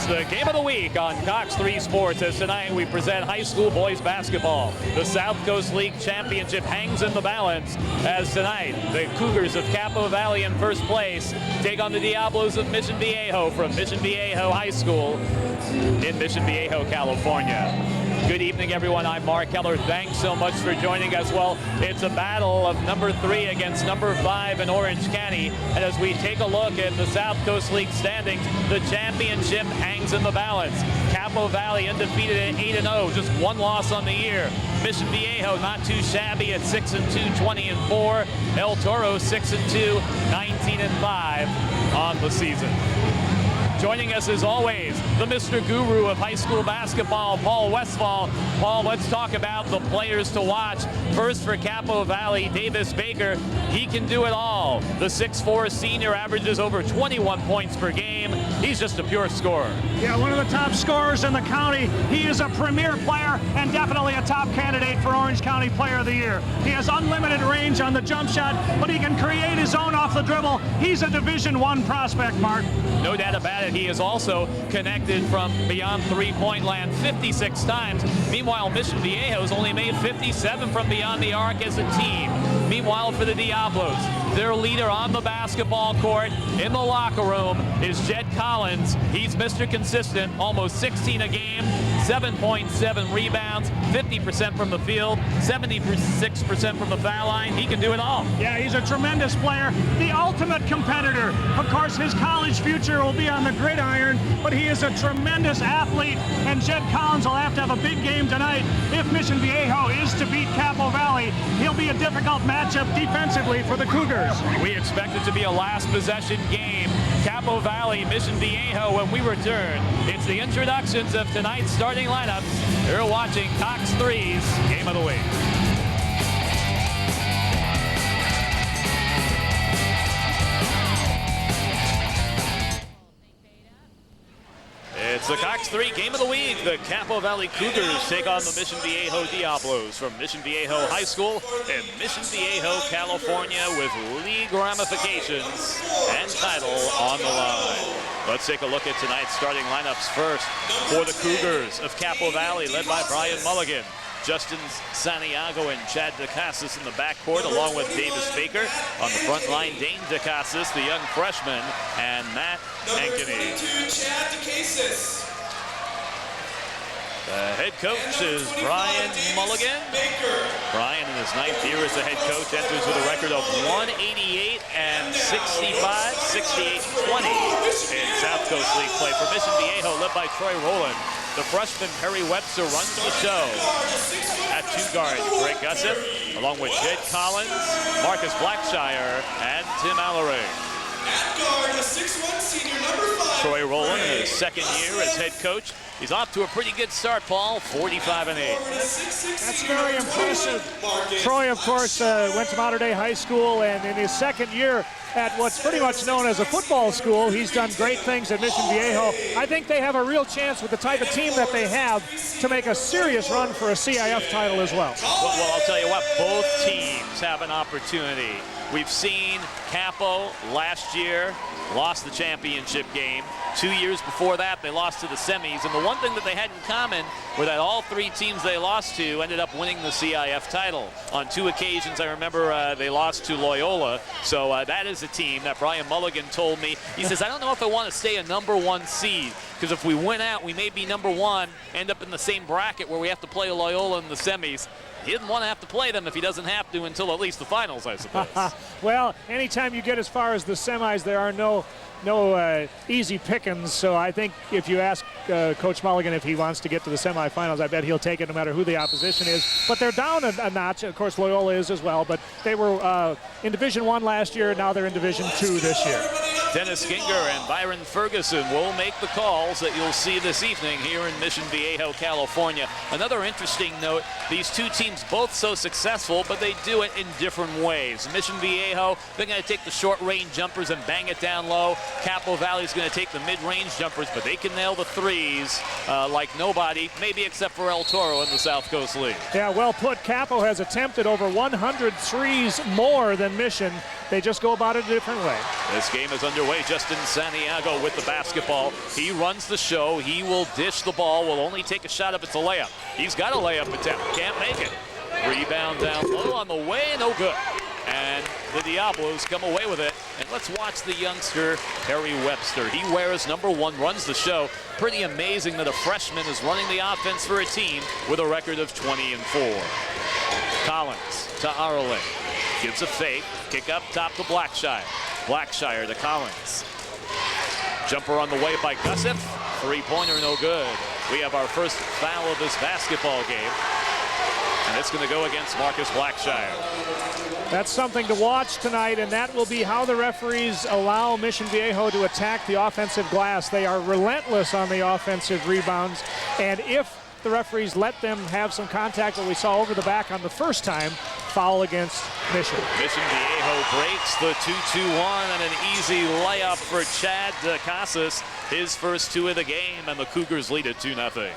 It's the game of the week on Cox 3 Sports, as tonight we present high school boys basketball. The South Coast League Championship hangs in the balance as tonight the Cougars of Capo Valley in first place take on the Diablos of Mission Viejo from Mission Viejo High School in Mission Viejo, California. Good evening, everyone. I'm Mark Keller. Thanks so much for joining us. Well, it's a battle of number 3 against number 5 in Orange County. And as we take a look at the South Coast League standings, the championship hangs in the balance. Capo Valley undefeated at 8-0, just one loss on the year. Mission Viejo not too shabby at 6-2, 20-4. El Toro 6-2, 19-5 on the season. Joining us as always, the Mr. Guru of high school basketball, Paul Westfall. Paul, let's talk about the players to watch. First for Capo Valley, Davis Baker. He can do it all. The 6'4" senior averages over 21 points per game. He's just a pure scorer. Yeah, one of the top scorers in the county. He is a premier player and definitely a top candidate for Orange County Player of the Year. He has unlimited range on the jump shot, but he can create his own off the dribble. He's a Division I prospect, Mark. No doubt about it. He is also connected from beyond three-point land 56 times. Meanwhile, Mission Viejo's only made 57 from beyond the arc as a team. Meanwhile, for the Diablos, their leader on the basketball court, in the locker room, is Jed Collins. He's Mr. Consistent, almost 16 a game, 7.7 rebounds, 50% from the field, 76% from the foul line. He can do it all. Yeah, he's a tremendous player, the ultimate competitor. Of course, his college future will be on the gridiron, but he is a tremendous athlete, and Jed Collins will have to have a big game tonight. If Mission Viejo is to beat Capo Valley, he'll be a difficult matchup defensively for the Cougars. We expect it to be a last possession game. Capo Valley, Mission Viejo when we return. It's the introductions of tonight's starting lineups. You're watching Cox 3's Game of the Week. It's the Cox 3 Game of the Week. The Capo Valley Cougars take on the Mission Viejo Diablos from Mission Viejo High School in Mission Viejo, California, with league ramifications and title on the line. Let's take a look at tonight's starting lineups first. For the Cougars of Capo Valley, led by Brian Mulligan, Justin Santiago and Chad DeCassis in the backcourt, along with Davis Baker. On the front line, Dane DeCassis, the young freshman, and Matt Ankeny. The head coach is Brian Mulligan. Brian, in his 9th year as the head coach, enters with a record of 188 and 65, 68 and 20 in South Coast League play. For Mission Viejo, led by Troy Rowland, the freshman Perry Webster runs the show. At 2 guard, Greg Gussett, along with Jed Collins, Marcus Blackshire, and Tim Allery. At guard, a 6'1" senior, number 5. Troy Rowland in his 2nd year as head coach. He's off to a pretty good start, Paul, 45 and 8. That's very impressive. Troy, of course, went to Mater Dei High School, and in his 2nd year at what's pretty much known as a football school, he's done great things at Mission Viejo. I think they have a real chance with the type of team that they have to make a serious run for a CIF title as well. Well, I'll tell you what, both teams have an opportunity. We've seen Capo last year lost the championship game. 2 years before that, they lost to the semis. And the one thing that they had in common were that all 3 teams they lost to ended up winning the CIF title. On 2 occasions, I remember they lost to Loyola. So that is a team that Brian Mulligan told me. He says, I don't know if I want to stay a number 1 seed, because if we win out, we may be number 1, end up in the same bracket where we have to play Loyola in the semis. He didn't want to have to play them if he doesn't have to until at least the finals, I suppose. Well, anytime you get as far as the semis, there are no easy pickings. So I think if you ask Coach Mulligan if he wants to get to the semifinals, I bet he'll take it no matter who the opposition is. But they're down a notch. Of course, Loyola is as well. But they were in Division I last year. Now they're in Division II this year. Dennis Ginger and Byron Ferguson will make the calls that you'll see this evening here in Mission Viejo, California. Another interesting note, these 2 teams both so successful, but they do it in different ways. Mission Viejo, they're going to take the short-range jumpers and bang it down low. Capo Valley is going to take the mid-range jumpers, but they can nail the threes like nobody, maybe except for El Toro in the South Coast League. Yeah, well put. Capo has attempted over 100 threes more than Mission. They just go about it a different way. This game is underway. Justin Santiago with the basketball. He runs the show. He will dish the ball. Will only take a shot if it's a layup. He's got a layup attempt. Can't make it. Rebound down low on the way. No good. And the Diablos come away with it. And let's watch the youngster, Perry Webster. He wears number 1, runs the show. Pretty amazing that a freshman is running the offense for a team with a record of 20-4. Collins to Arling. Gives a fake. Kick up top to Blackshire. Blackshire to Collins. Jumper on the way by Gussip. Three-pointer, no good. We have our first foul of this basketball game. And it's going to go against Marcus Blackshire. That's something to watch tonight, and that will be how the referees allow Mission Viejo to attack the offensive glass. They are relentless on the offensive rebounds, and if the referees let them have some contact that we saw over the back on the first time, foul against Mission. Mission Viejo breaks the 2-2-1 and an easy layup for Chad DeCasas. His first 2 of the game, and the Cougars lead it 2-0.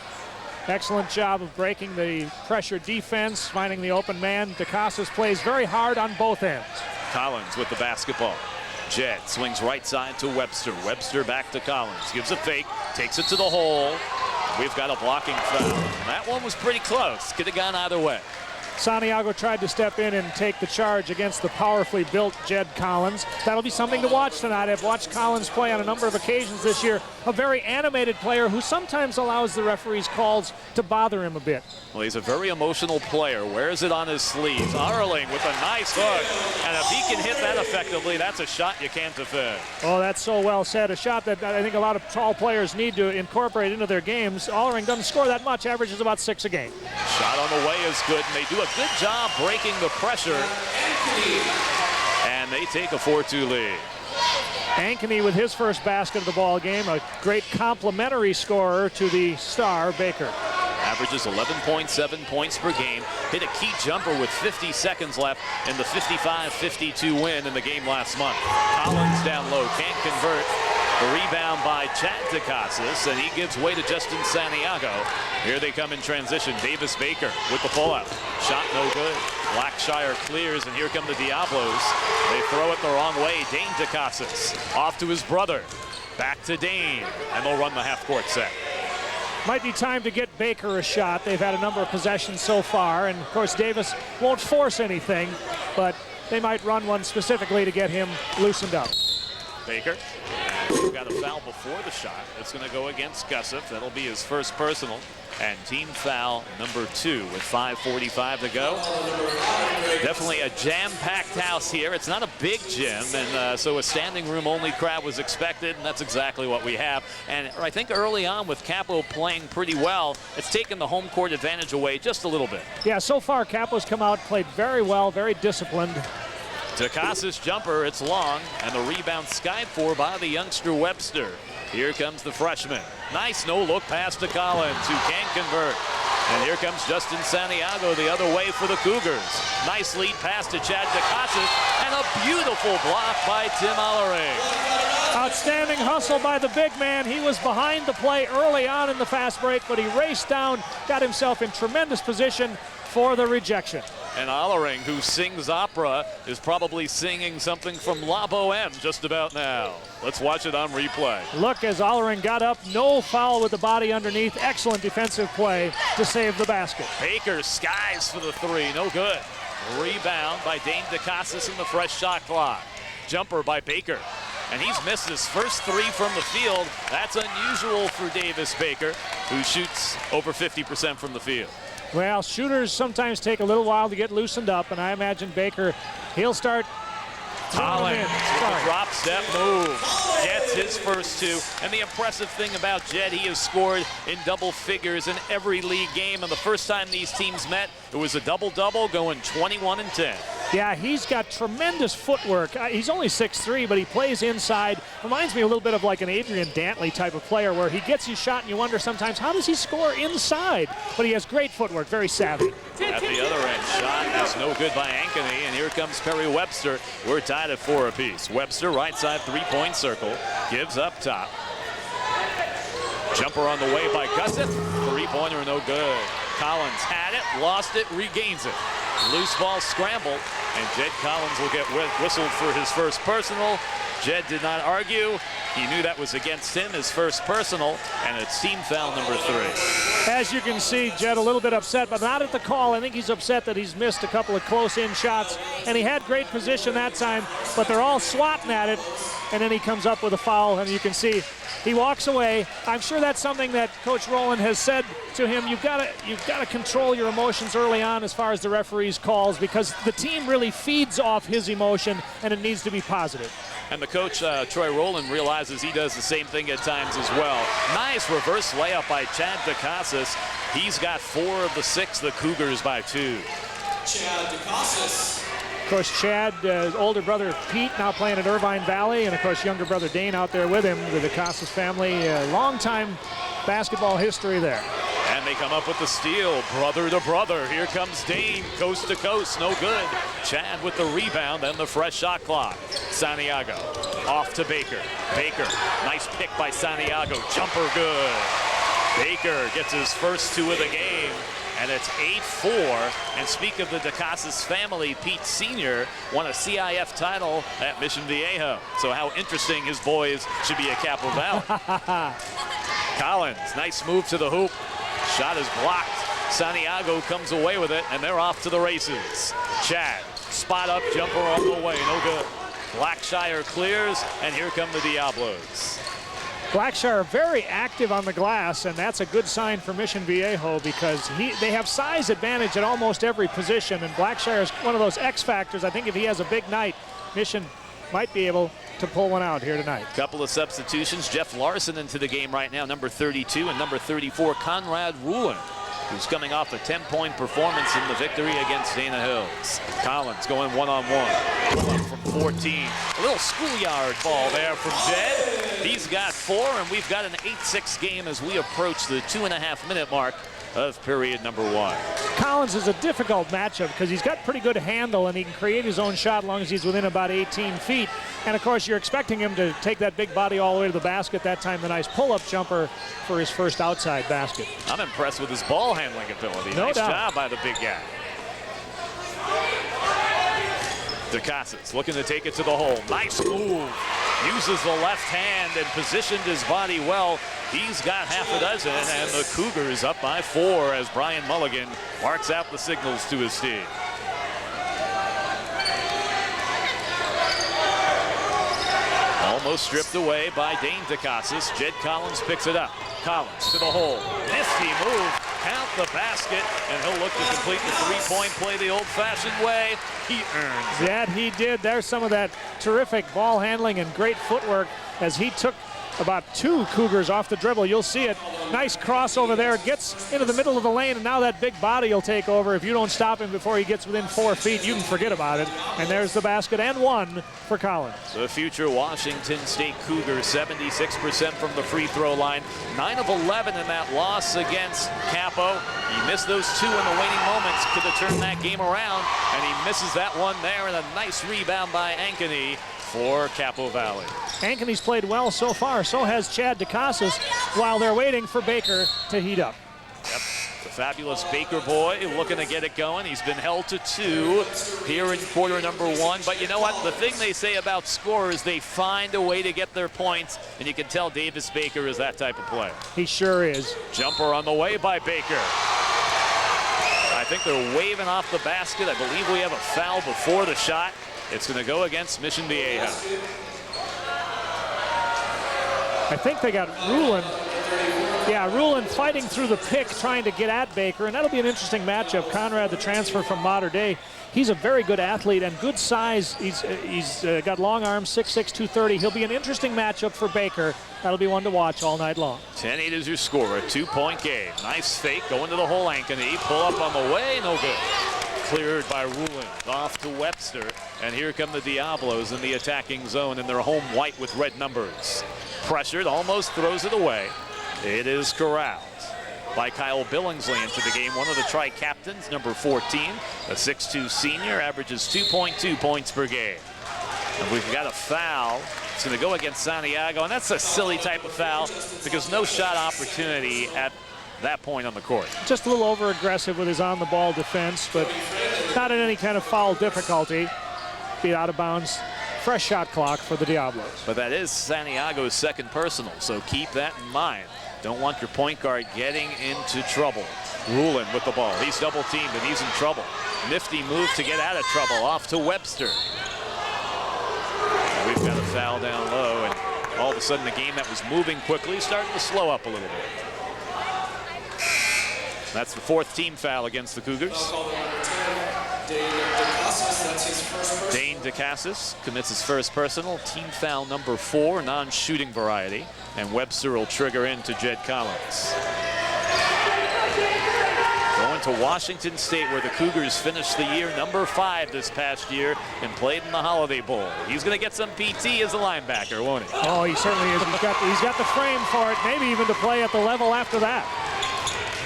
Excellent job of breaking the pressure defense, finding the open man. DeCasas plays very hard on both ends. Collins with the basketball. Jed swings right side to Webster. Webster back to Collins. Gives a fake. Takes it to the hole. We've got a blocking foul. That one was pretty close. Could have gone either way. Santiago tried to step in and take the charge against the powerfully built Jed Collins. That'll be something to watch tonight. I've watched Collins play on a number of occasions this year. A very animated player who sometimes allows the referees' calls to bother him a bit. Well, he's a very emotional player. Wears it on his sleeves. Arling with a nice hook. And if he can hit that effectively, that's a shot you can't defend. Oh, that's so well said. A shot that I think a lot of tall players need to incorporate into their games. Allering doesn't score that much, averages about 6 a game. Shot on the way is good, and they do a good job breaking the pressure. And they take a 4-2 lead. Ankeny with his first basket of the ball game, a great complimentary scorer to the star, Baker. Averages 11.7 points per game. Hit a key jumper with 50 seconds left in the 55-52 win in the game last month. Collins down low, can't convert. The rebound by Chad DeCasas, and he gives way to Justin Santiago. Here they come in transition. Davis Baker with the pullout. Shot no good. Blackshire clears, and here come the Diablos. They throw it the wrong way. Dane DeCasas off to his brother. Back to Dane, and they'll run the half-court set. Might be time to get Baker a shot. They've had a number of possessions so far, and of course Davis won't force anything, but they might run one specifically to get him loosened up. Baker. We've got a foul before the shot. It's going to go against Gussip. That'll be his first personal. And team foul number 2 with 5:45 to go. Definitely a jam-packed house here. It's not a big gym, and so a standing room only crowd was expected, and that's exactly what we have. And I think early on with Capo playing pretty well, it's taken the home court advantage away just a little bit. Yeah, so far Capo's come out, played very well, very disciplined. DeCasas jumper, it's long, and the rebound skied for by the youngster Webster. Here comes the freshman. Nice no-look pass to Collins, who can't convert. And here comes Justin Santiago the other way for the Cougars. Nice lead pass to Chad DeCasas, and a beautiful block by Tim Allering. Outstanding hustle by the big man. He was behind the play early on in the fast break, but he raced down, got himself in tremendous position for the rejection. And Allering, who sings opera, is probably singing something from La Boheme just about now. Let's watch it on replay. Look as Allering got up, no foul with the body underneath. Excellent defensive play to save the basket. Baker skies for the 3, no good. Rebound by Dane DeCasas in the fresh shot clock. Jumper by Baker. And he's missed his first 3 from the field. That's unusual for Davis Baker, who shoots over 50% from the field. Well, shooters sometimes take a little while to get loosened up, and I imagine Baker, he'll start Collins with the drop step move. Gets his first 2. And the impressive thing about Jed, he has scored in double figures in every league game. And the first time these teams met, it was a double-double going 21-10. Yeah, he's got tremendous footwork. He's only 6'3", but he plays inside. Reminds me a little bit of like an Adrian Dantley type of player where he gets you shot and you wonder sometimes, how does he score inside? But he has great footwork, very savvy. At the other end, shot is no good by Ankeny, and here comes Perry Webster. We're tied at 4 apiece. Webster, right side three-point circle, gives up top. Jumper on the way by Gussip. Three-pointer, no good. Collins had it, lost it, regains it. Loose ball scramble, and Jed Collins will get whistled for his first personal. Jed did not argue. He knew that was against him, his first personal, and it's team foul number 3. As you can see, Jed a little bit upset, but not at the call. I think he's upset that he's missed a couple of close-in shots, and he had great position that time, but they're all swatting at it, and then he comes up with a foul, and you can see he walks away. I'm sure that's something that Coach Rowland has said to him. You've got to control your emotions early on as far as the referee's calls, because the team really feeds off his emotion, and it needs to be positive. And the coach, Troy Rowland, realizes he does the same thing at times as well. Nice reverse layup by Chad DeCasas. He's got 4 of the 6, the Cougars by 2. Chad DeCasas. Of course, Chad, his older brother Pete, now playing at Irvine Valley, and of course, younger brother Dane out there with him. The DeCasas family, long-time basketball history there. And they come up with the steal, brother to brother. Here comes Dane, coast to coast, no good. Chad with the rebound and the fresh shot clock. Santiago off to Baker. Baker, nice pick by Santiago, jumper good. Baker gets his first 2 of the game, and it's 8-4. And speak of the DeCasas family, Pete Sr. won a CIF title at Mission Viejo. So how interesting his boys should be at Capital Valley. Collins, nice move to the hoop. Shot is blocked. Santiago comes away with it, and they're off to the races. Chad, spot up jumper on the way, no good. Blackshire clears, and here come the Diablos. Blackshire very active on the glass, and that's a good sign for Mission Viejo, because they have size advantage at almost every position, and Blackshire is one of those X factors. I think if he has a big night, Mission might be able to pull one out here tonight. Couple of substitutions. Jeff Larson into the game right now, number 32, and number 34, Conrad Ruhlin, who's coming off a 10-point performance in the victory against Dana Hills. Collins going one-on-one. From 14. A little schoolyard ball there from Jed. He's got 4, and we've got an 8-6 game as we approach the 2.5-minute mark of period number 1. Collins is a difficult matchup because he's got pretty good handle, and he can create his own shot as long as he's within about 18 feet. And of course, you're expecting him to take that big body all the way to the basket. That time, the nice pull-up jumper for his first outside basket. I'm impressed with his ball handling ability. No nice doubt. job by the big guy. DeCasas looking to take it to the hole. Nice move. Uses the left hand and positioned his body well. He's got half a dozen, and the Cougars up by 4 as Brian Mulligan marks out the signals to his team. Almost stripped away by Dane DeCasas. Jed Collins picks it up. Collins to the hole. Nifty move. Count the basket, and he'll look to complete the 3-point play the old-fashioned way. He earns it. Yeah, he did. There's some of that terrific ball handling and great footwork as he took about 2 Cougars off the dribble. You'll see it. Nice crossover there. Gets into the middle of the lane, and now that big body will take over. If you don't stop him before he gets within 4 feet, you can forget about it. And there's the basket and 1 for Collins. The future Washington State Cougars, 76% from the free throw line. 9 of 11 in that loss against Capo. He missed those 2 in the waning moments. Could have turned that game around, and he misses that one there, and a nice rebound by Ankeny for Capo Valley. Ankeny's played well so far. So has Chad DeCasas, while they're waiting for Baker to heat up. Yep, the fabulous Baker boy looking to get it going. He's been held to 2 here in quarter number 1. But you know what? The thing they say about scorers, they find a way to get their points. And you can tell Davis Baker is that type of player. He sure is. Jumper on the way by Baker. I think they're waving off the basket. I believe we have a foul before the shot. It's going to go against Mission Viejo. I think they got Ruhlin. Yeah, Ruhlin fighting through the pick, trying to get at Baker, and that'll be an interesting matchup. Conrad, the transfer from Mater Dei, he's a very good athlete and good size. He's got long arms, 6'6", 230. He'll be an interesting matchup for Baker. That'll be one to watch all night long. 10-8 is your score, a 2-point game. Nice fake, going to the hole, Ankeny. Pull up on the way, no good. Cleared by Ruhlin, off to Webster. And here come the Diablos in the attacking zone in their home white with red numbers. Pressured, almost throws it away. It is corralled by Kyle Billingsley into the game. One of the tri-captains, number 14, a 6'2" senior, averages 2.2 points per game. And we've got a foul. It's going to go against Santiago, and that's a silly type of foul because no shot opportunity at that point on the court. Just a little over-aggressive with his on-the-ball defense, but not in any kind of foul difficulty. Be out of bounds. Fresh shot clock for the Diablos. But that is Santiago's second personal, so keep that in mind. Don't want your point guard getting into trouble. Rulin with the ball. He's double teamed and he's in trouble. Nifty move to get out of trouble. Off to Webster. We've got a foul down low, and all of a sudden the game that was moving quickly starting to slow up a little bit. That's the fourth team foul against the Cougars. Dane DeCassis commits his first personal. Team foul number 4, non-shooting variety. And Webster will trigger into Jed Collins. Going to Washington State, where the Cougars finished the year number 5 this past year and played in the Holiday Bowl. He's going to get some PT as a linebacker, won't he? Oh, he certainly is. He's got the frame for it, maybe even to play at the level after that.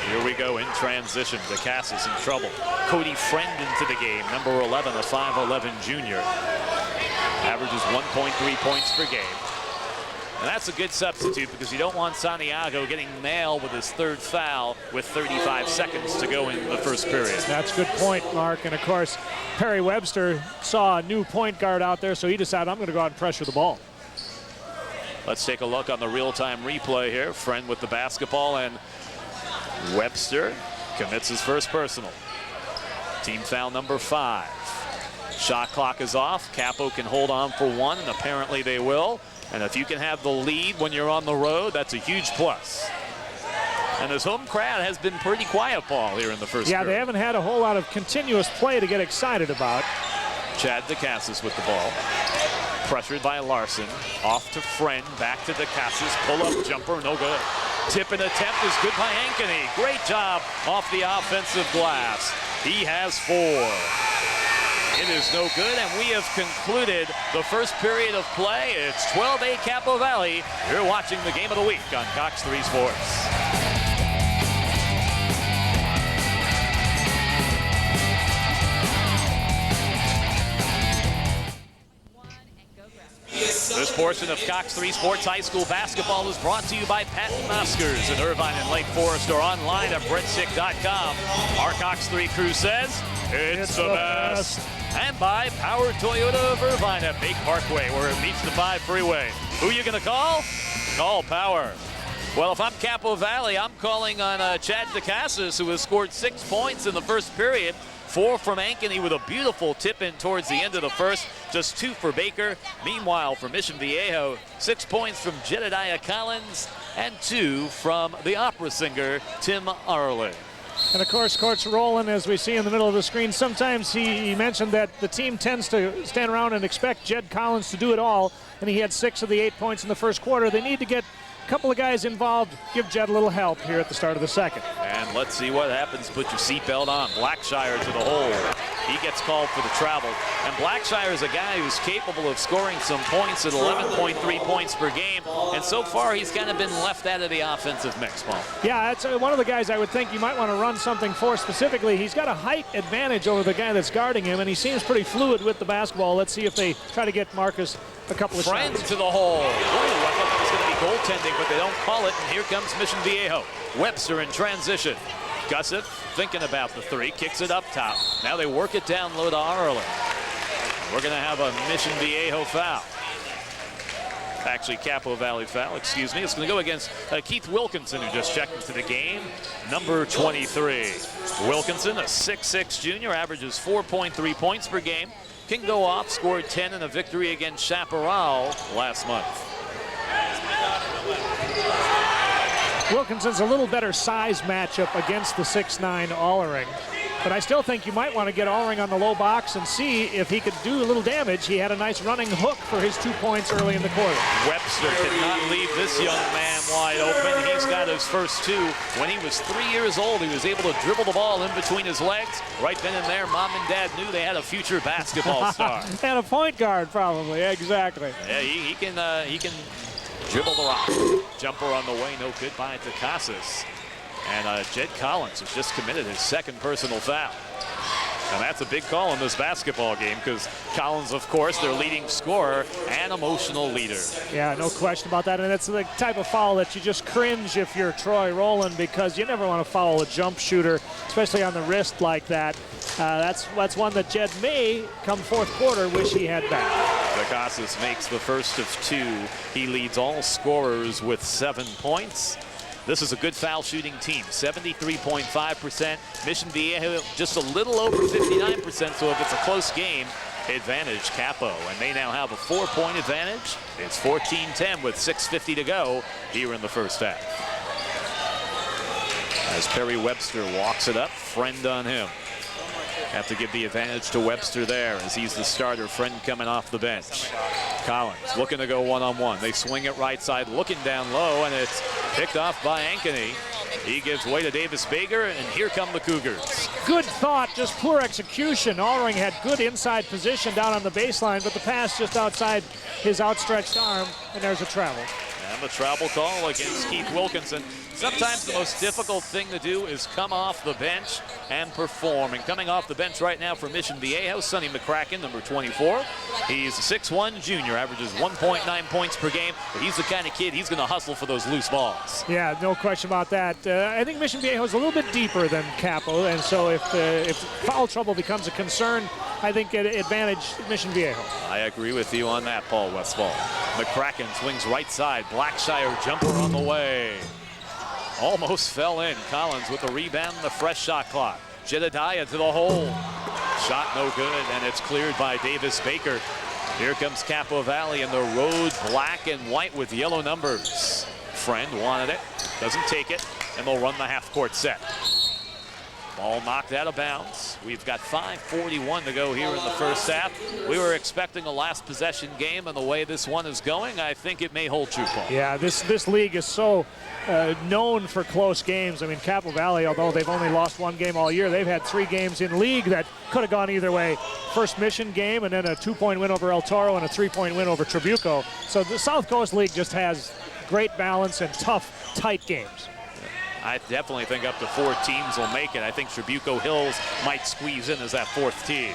Here we go in transition. DeCassis in trouble. Cody Friend into the game, number 11, a 5'11 junior. Averages 1.3 points per game. And that's a good substitute because you don't want Santiago getting nailed with his third foul with 35 seconds to go in the first period. That's a good point, Mark. And of course, Perry Webster saw a new point guard out there, so he decided, I'm going to go out and pressure the ball. Let's take a look on the real-time replay here. Friend with the basketball, and Webster commits his first personal. Team foul number 5. Shot clock is off. Capo can hold on for one, and apparently they will. And if you can have the lead when you're on the road, that's a huge plus. And his home crowd has been pretty quiet, Paul, here in the first period. They haven't had a whole lot of continuous play to get excited about. Chad DeCassis with the ball. Pressured by Larson. Off to Friend. Back to DeCassis. Pull-up jumper. No good. Tip and attempt is good by Ankeny. Great job off the offensive glass. He has 4. It is no good, and we have concluded the first period of play. It's 12-8 Capo Valley. You're watching the game of the week on Cox 3 Sports. This portion of Cox 3 Sports High School basketball is brought to you by Patton Oscars in Irvine and Lake Forest, or online at breadstick.com. Our Cox 3 crew says, it's the best. And by Power Toyota of Irvine at Bake Parkway, where it meets the 5 freeway. Who you gonna call? Call Power. Well, if I'm Capo Valley, I'm calling on Chad DeCassis, who has scored 6 points in the first period. 4 from Ankeny with a beautiful tip in towards the end of the first. Just 2 for Baker. Meanwhile, for Mission Viejo, 6 points from Jedediah Collins and 2 from the opera singer, Tim Arlen. And of course, Coach Rowland, as we see in the middle of the screen, sometimes he mentioned that the team tends to stand around and expect Jed Collins to do it all, and he had 6 of the 8 points in the first quarter. They need to get a couple of guys involved, give Jed a little help here at the start of the second. And let's see what happens. Put your seatbelt on. Blackshire to the hole. He gets called for the travel. And Blackshire is a guy who's capable of scoring some points at 11.3 points per game. And so far, he's kind of been left out of the offensive mix, Paul. Yeah, that's one of the guys I would think you might want to run something for specifically. He's got a height advantage over the guy that's guarding him, and he seems pretty fluid with the basketball. Let's see if they try to get Marcus a couple of Friend shots. To the hole. Ooh, I thought that was going to be goaltending, but they don't call it. And here comes Mission Viejo. Webster in transition. Gussett thinking about the 3, kicks it up top. Now they work it down low to Arlen. We're going to have a Mission Viejo foul. Actually, Capo Valley foul, excuse me. It's going to go against Keith Wilkinson, who just checked into the game, number 23. Wilkinson, a 6'6 junior, averages 4.3 points per game. Can go off, scored 10 in a victory against Chaparral last month. Wilkinson's a little better size matchup against the 6'9 Allering. But I still think you might want to get Allering on the low box and see if he could do a little damage. He had a nice running hook for his 2 points early in the quarter. Webster did not leave this young man wide open. He's got his first 2. When he was 3 years old, he was able to dribble the ball in between his legs. Right then and there, Mom and Dad knew they had a future basketball star. And a point guard, probably. Exactly. Yeah, he can dribble the rock. Jumper on the way, no good by DeCassis. And Jed Collins has just committed his second personal foul. And that's a big call in this basketball game because Collins, of course, their leading scorer and emotional leader. Yeah, no question about that. And it's the type of foul that you just cringe if you're Troy Rowland, because you never want to foul a jump shooter, especially on the wrist like that. That's one that Jed may, come fourth quarter, wish he had back. DeCassis makes the first of 2. He leads all scorers with 7 points. This is a good foul shooting team, 73.5%. Mission Viejo just a little over 59%, so if it's a close game, advantage Capo. And they now have a 4-point advantage. It's 14-10 with 6:50 to go here in the first half. As Perry Webster walks it up, Friend on him. Have to give the advantage to Webster there as he's the starter. Friend coming off the bench. Collins looking to go one-on-one. They swing it right side, looking down low, and it's picked off by Ankeny. He gives way to Davis Baker, and here come the Cougars. Good thought, just poor execution. Allring had good inside position down on the baseline, but the pass just outside his outstretched arm, and there's a travel. And the travel call against Keith Wilkinson. Sometimes the most difficult thing to do is come off the bench and perform. And coming off the bench right now for Mission Viejo, Sonny McCracken, number 24. He's a 6'1 junior, averages 1.9 points per game. But he's the kind of kid, he's going to hustle for those loose balls. Yeah, no question about that. I think Mission Viejo is a little bit deeper than Capo, and so if foul trouble becomes a concern, I think it advantage Mission Viejo. I agree with you on that, Paul Westphal. McCracken swings right side. Blackshire jumper on the way. Almost fell in. Collins with the rebound and the fresh shot clock. Jedediah to the hole. Shot no good, and it's cleared by Davis Baker. Here comes Capo Valley in the road, black and white with yellow numbers. Friend wanted it, doesn't take it, and they'll run the half-court set. Ball knocked out of bounds. We've got 5:41 to go here in the first half. We were expecting a last possession game, and the way this one is going, I think it may hold true, Paul. Yeah, this league is so known for close games. I mean, Capo Valley, although they've only lost 1 game all year, they've had 3 games in league that could have gone either way. First Mission game, and then a 2-point win over El Toro and a 3-point win over Trabuco. So the South Coast League just has great balance and tough, tight games. I definitely think up to 4 teams will make it. I think Trabuco Hills might squeeze in as that 4th team.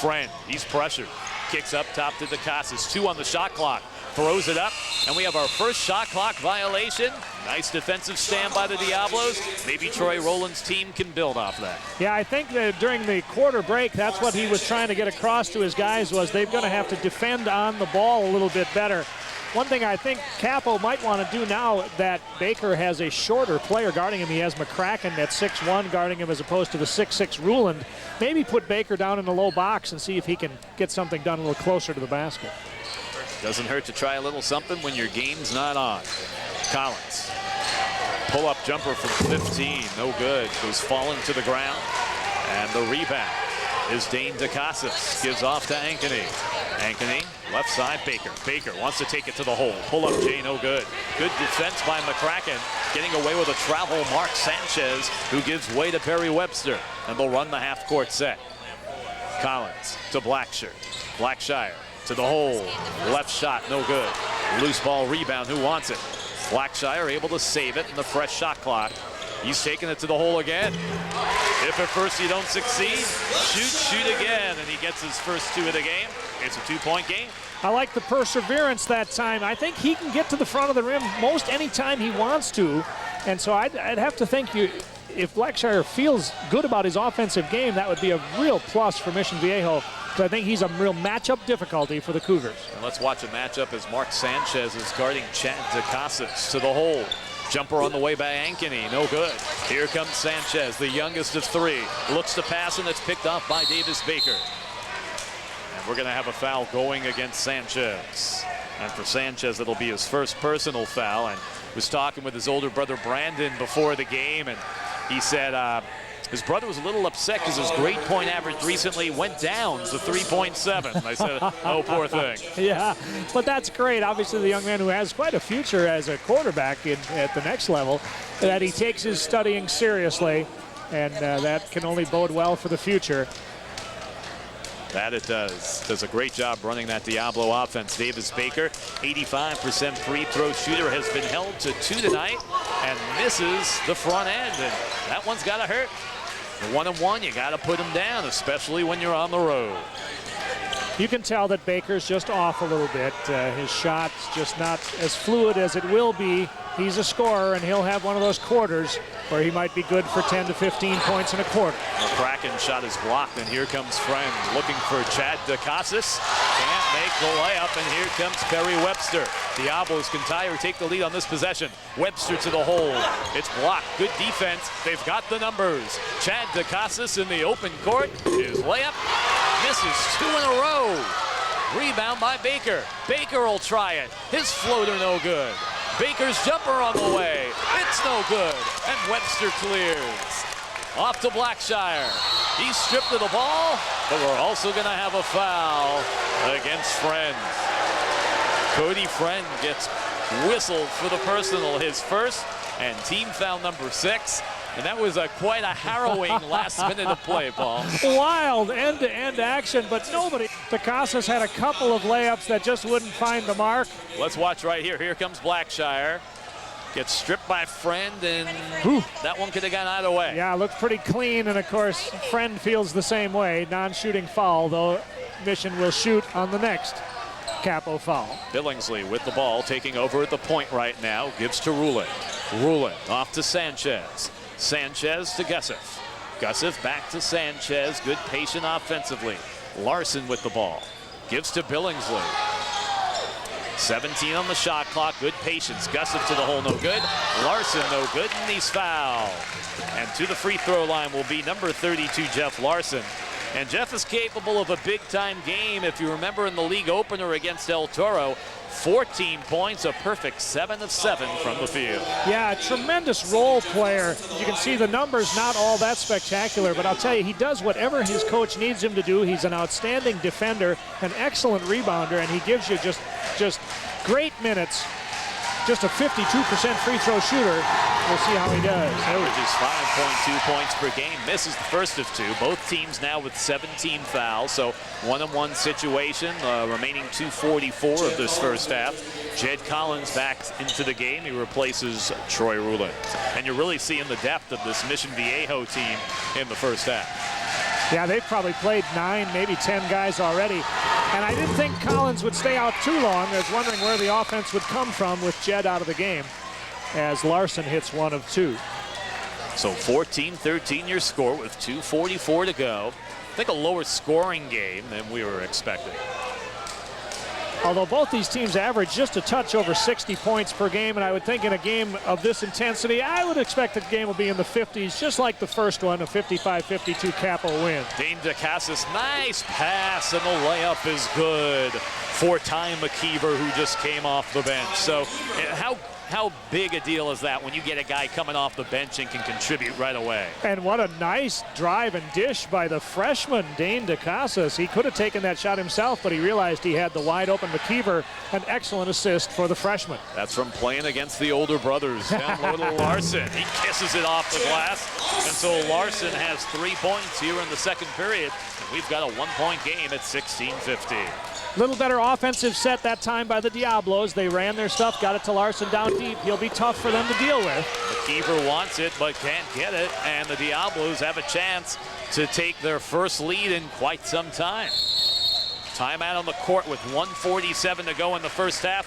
Friend, he's pressured. Kicks up top to DeCassis. 2 on the shot clock. Throws it up, and we have our first shot clock violation. Nice defensive stand by the Diablos. Maybe Troy Rowland's team can build off that. Yeah, I think that during the quarter break, that's what he was trying to get across to his guys, was they're going to have to defend on the ball a little bit better. One thing I think Capo might want to do now that Baker has a shorter player guarding him. He has McCracken at 6'1 guarding him as opposed to the 6'6 Rowland. Maybe put Baker down in the low box and see if he can get something done a little closer to the basket. Doesn't hurt to try a little something when your game's not on. Collins. Pull-up jumper from 15. No good. Goes falling to the ground. And the rebound is Dane DeCassis. Gives off to Ankeny. Ankeny, left side, Baker. Baker wants to take it to the hole. Pull-up J, no good. Good defense by McCracken. Getting away with a travel, Mark Sanchez, who gives way to Perry Webster. And they'll run the half-court set. Collins to Blackshire. Blackshire to the hole. Left shot, no good. Loose ball rebound, who wants it? Blackshire able to save it in the fresh shot clock. He's taking it to the hole again. If at first you don't succeed, shoot again. And he gets his first 2 of the game. It's a 2-point game. I like the perseverance that time. I think he can get to the front of the rim most any time he wants to. And so I'd have to think if Blackshire feels good about his offensive game, that would be a real plus for Mission Viejo. So I think he's a real matchup difficulty for the Cougars. And let's watch a matchup as Mark Sanchez is guarding Chad DeCassis to the hole. Jumper on the way by Ankeny, no good. Here comes Sanchez, the youngest of 3. Looks to pass, and it's picked off by Davis Baker. And we're going to have a foul going against Sanchez. And for Sanchez, it'll be his first personal foul. And was talking with his older brother Brandon before the game, and he said his brother was a little upset because his grade point average recently went down to 3.7. I said, oh, poor thing. Yeah, but that's great. Obviously, the young man who has quite a future as a quarterback at the next level, that he takes his studying seriously, and that can only bode well for the future. That it does. Does a great job running that Diablo offense. Davis Baker, 85% free throw shooter, has been held to 2 tonight and misses the front end. And that one's got to hurt. The 1-1, you got to put them down, especially when you're on the road. You can tell that Baker's just off a little bit. His shot's just not as fluid as it will be. He's a scorer, and he'll have one of those quarters where he might be good for 10 to 15 points in a quarter. McCracken shot is blocked, and here comes Friend looking for Chad DeCassis. Can't make the layup, and here comes Perry Webster. Diablos can tie or take the lead on this possession. Webster to the hole. It's blocked. Good defense. They've got the numbers. Chad DeCassis in the open court. His layup misses 2 in a row. Rebound by Baker. Baker will try it. His floater no good. Baker's jumper on the way. It's no good. And Webster clears. Off to Blackshire. He's stripped of the ball, but we're also going to have a foul against Friend. Cody Friend gets whistled for the personal, his first, and team foul number 6. And that was quite a harrowing last minute of play, Paul. Wild end-to-end action, but nobody. DeCassis had a couple of layups that just wouldn't find the mark. Let's watch right here. Here comes Blackshire. Gets stripped by Friend, and that one could have gone either way. Yeah, looked pretty clean, and of course, Friend feels the same way. Non-shooting foul, though Mission will shoot on the next Capo foul. Billingsley with the ball, taking over at the point right now. Gives to Rulin. Rulin off to Sanchez. Sanchez to Gussif. Gussif back to Sanchez. Good patient offensively. Larson with the ball. Gives to Billingsley. 17 on the shot clock. Good patience. Gussif to the hole. No good. Larson no good. And he's fouled. And to the free throw line will be number 32, Jeff Larson. And Jeff is capable of a big-time game. If you remember in the league opener against El Toro, 14 points, a perfect 7 of 7 from the field. Yeah, a tremendous role player. You can see the numbers not all that spectacular, but I'll tell you, he does whatever his coach needs him to do. He's an outstanding defender, an excellent rebounder, and he gives you just great minutes. Just a 52% free throw shooter. We'll see how he does. Averages 5.2 points per game. Misses the first of 2. Both teams now with 17 fouls. So 1-on-1 situation. Remaining 2:44 of this first half. Jed Collins back into the game. He replaces Troy Rulin. And you're really seeing the depth of this Mission Viejo team in the first half. Yeah, they've probably played 9, maybe 10 guys already. And I didn't think Collins would stay out too long. I was wondering where the offense would come from with Jed out of the game as Larson hits 1 of 2. So 14-13 your score with 2:44 to go. I think a lower scoring game than we were expecting. Although both these teams average just a touch over 60 points per game, and I would think in a game of this intensity, I would expect the game will be in the 50s, just like the first one, a 55-52 Capo win. Dane DeCassis, nice pass, and the layup is good for Ty McKeever, who just came off the bench. So how big a deal is that when you get a guy coming off the bench and can contribute right away? And what a nice drive and dish by the freshman, Dane DeCassis. He could have taken that shot himself, but he realized he had the wide open McKeever. An excellent assist for the freshman. That's from playing against the older brothers. Down low to Larson. He kisses it off the glass. And so Larson has 3 points here in the second period. And we've got a 1-point game at 16-15. Little better offensive set that time by the Diablos. They ran their stuff, got it to Larson down deep. He'll be tough for them to deal with. McKeever wants it, but can't get it. And the Diablos have a chance to take their first lead in quite some time. Timeout on the court with 1:47 to go in the first half.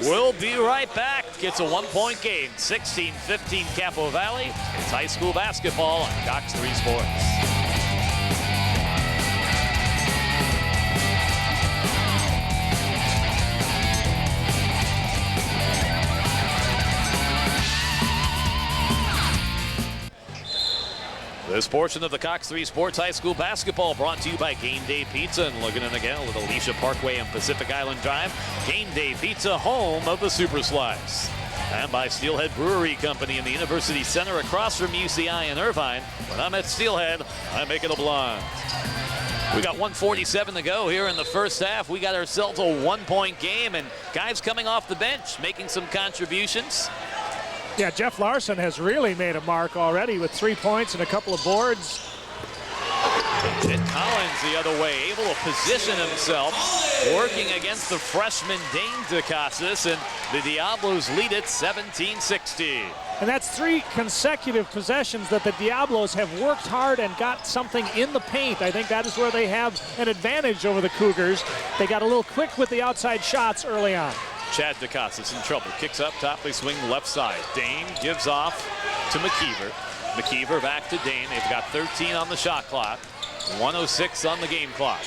We'll be right back. It's a 1-point game. 16-15 Capo Valley. It's high school basketball on Cox 3 Sports. This portion of the Cox 3 Sports High School Basketball brought to you by Game Day Pizza. And looking in again with Alicia Parkway and Pacific Island Drive. Game Day Pizza, home of the Super Slice. And by Steelhead Brewery Company in the University Center across from UCI in Irvine. When I'm at Steelhead, I make it a blonde. We got 1:47 to go here in the first half. We got ourselves a 1-point game, and guys coming off the bench making some contributions. Yeah, Jeff Larson has really made a mark already with 3 points and a couple of boards. And Collins the other way, able to position himself, working against the freshman Dane DeCassis, and the Diablos lead it 17-16. And that's 3 consecutive possessions that the Diablos have worked hard and got something in the paint. I think that is where they have an advantage over the Cougars. They got a little quick with the outside shots early on. Chad DeCasas in trouble. Kicks up top. They swing left side. Dane gives off to McKeever. McKeever back to Dane. They've got 13 on the shot clock. 1:06 on the game clock.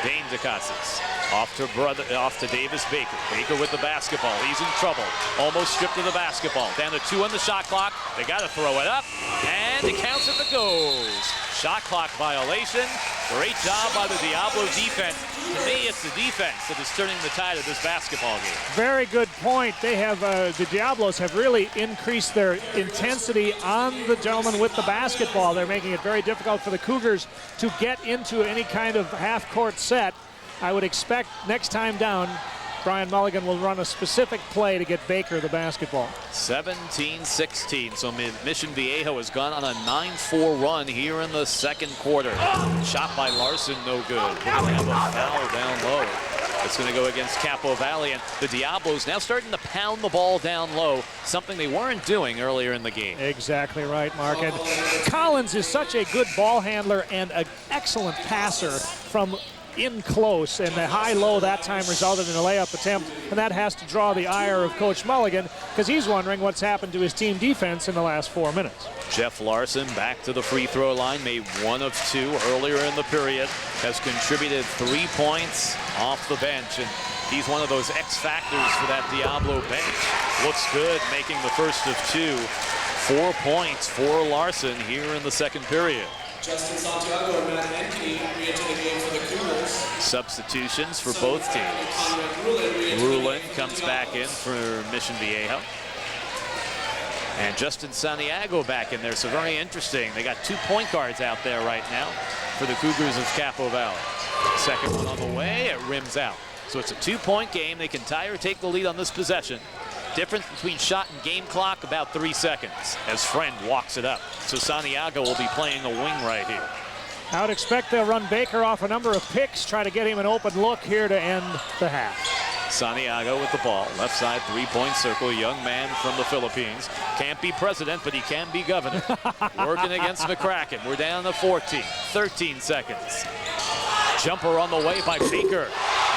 Dane DeCasas off to Davis Baker. Baker with the basketball. He's in trouble. Almost stripped of the basketball. Down to 2 on the shot clock. They got to throw it up, and it counts if it goes. Shot clock violation. Great job by the Diablo defense. To me, it's the defense that is turning the tide of this basketball game. Very good point. They have the Diablos have really increased their intensity on the gentleman with the basketball. They're making it very difficult for the Cougars to get into any kind of half-court set. I would expect next time down, Brian Mulligan will run a specific play to get Baker the basketball. 17-16, so Mission Viejo has gone on a 9-4 run here in the second quarter. Shot by Larson, no good. We're going to have a foul down low. It's going to go against Capo Valley, and the Diablos now starting to pound the ball down low, something they weren't doing earlier in the game. Exactly right, Mark. And Collins is such a good ball handler and an excellent passer from in close, and the high-low that time resulted in a layup attempt, and that has to draw the ire of Coach Mulligan because he's wondering what's happened to his team defense in the last 4 minutes. Jeff Larson back to the free throw line, made 1 of 2 earlier in the period, has contributed 3 points off the bench, and he's one of those X factors for that Diablo bench. Looks good, making the first of 2. 4 points for Larson here in the second period. Justin Santiago and Matt Ankeny re-enter the game for the Cougars. Substitutions for both teams. Rulin comes back in for Mission Viejo. And Justin Santiago back in there, so very interesting. They got 2 point guards out there right now for the Cougars of Capo Valley. Second one on the way, it rims out. So it's a 2-point game. They can tie or take the lead on this possession. Difference between shot and game clock, about 3 seconds, as Friend walks it up. So Santiago will be playing a wing right here. I would expect they'll run Baker off a number of picks, try to get him an open look here to end the half. Santiago with the ball, left side 3-point circle, young man from the Philippines. Can't be president, but he can be governor. Working against McCracken. We're down to 14, 13 seconds. Jumper on the way by Baker.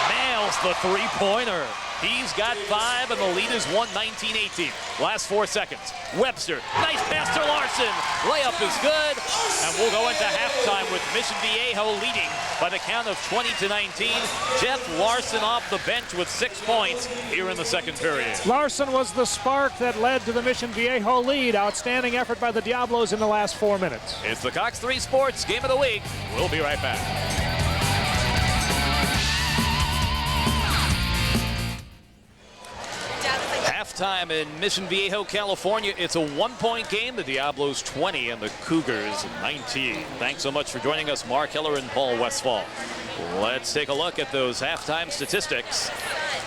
Nails the 3-pointer. He's got 5, and the lead is 19-18. Last 4 seconds. Webster, nice pass to Larson. Layup is good, and we'll go into halftime with Mission Viejo leading by the count of 20-19. Jeff Larson off the bench with 6 points here in the second period. Larson was the spark that led to the Mission Viejo lead. Outstanding effort by the Diablos in the last 4 minutes. It's the Cox 3 Sports Game of the Week. We'll be right back. Halftime in Mission Viejo, California. It's a 1-point game. The Diablos 20 and the Cougars 19. Thanks so much for joining us, Mark Heller and Paul Westfall. Let's take a look at those halftime statistics.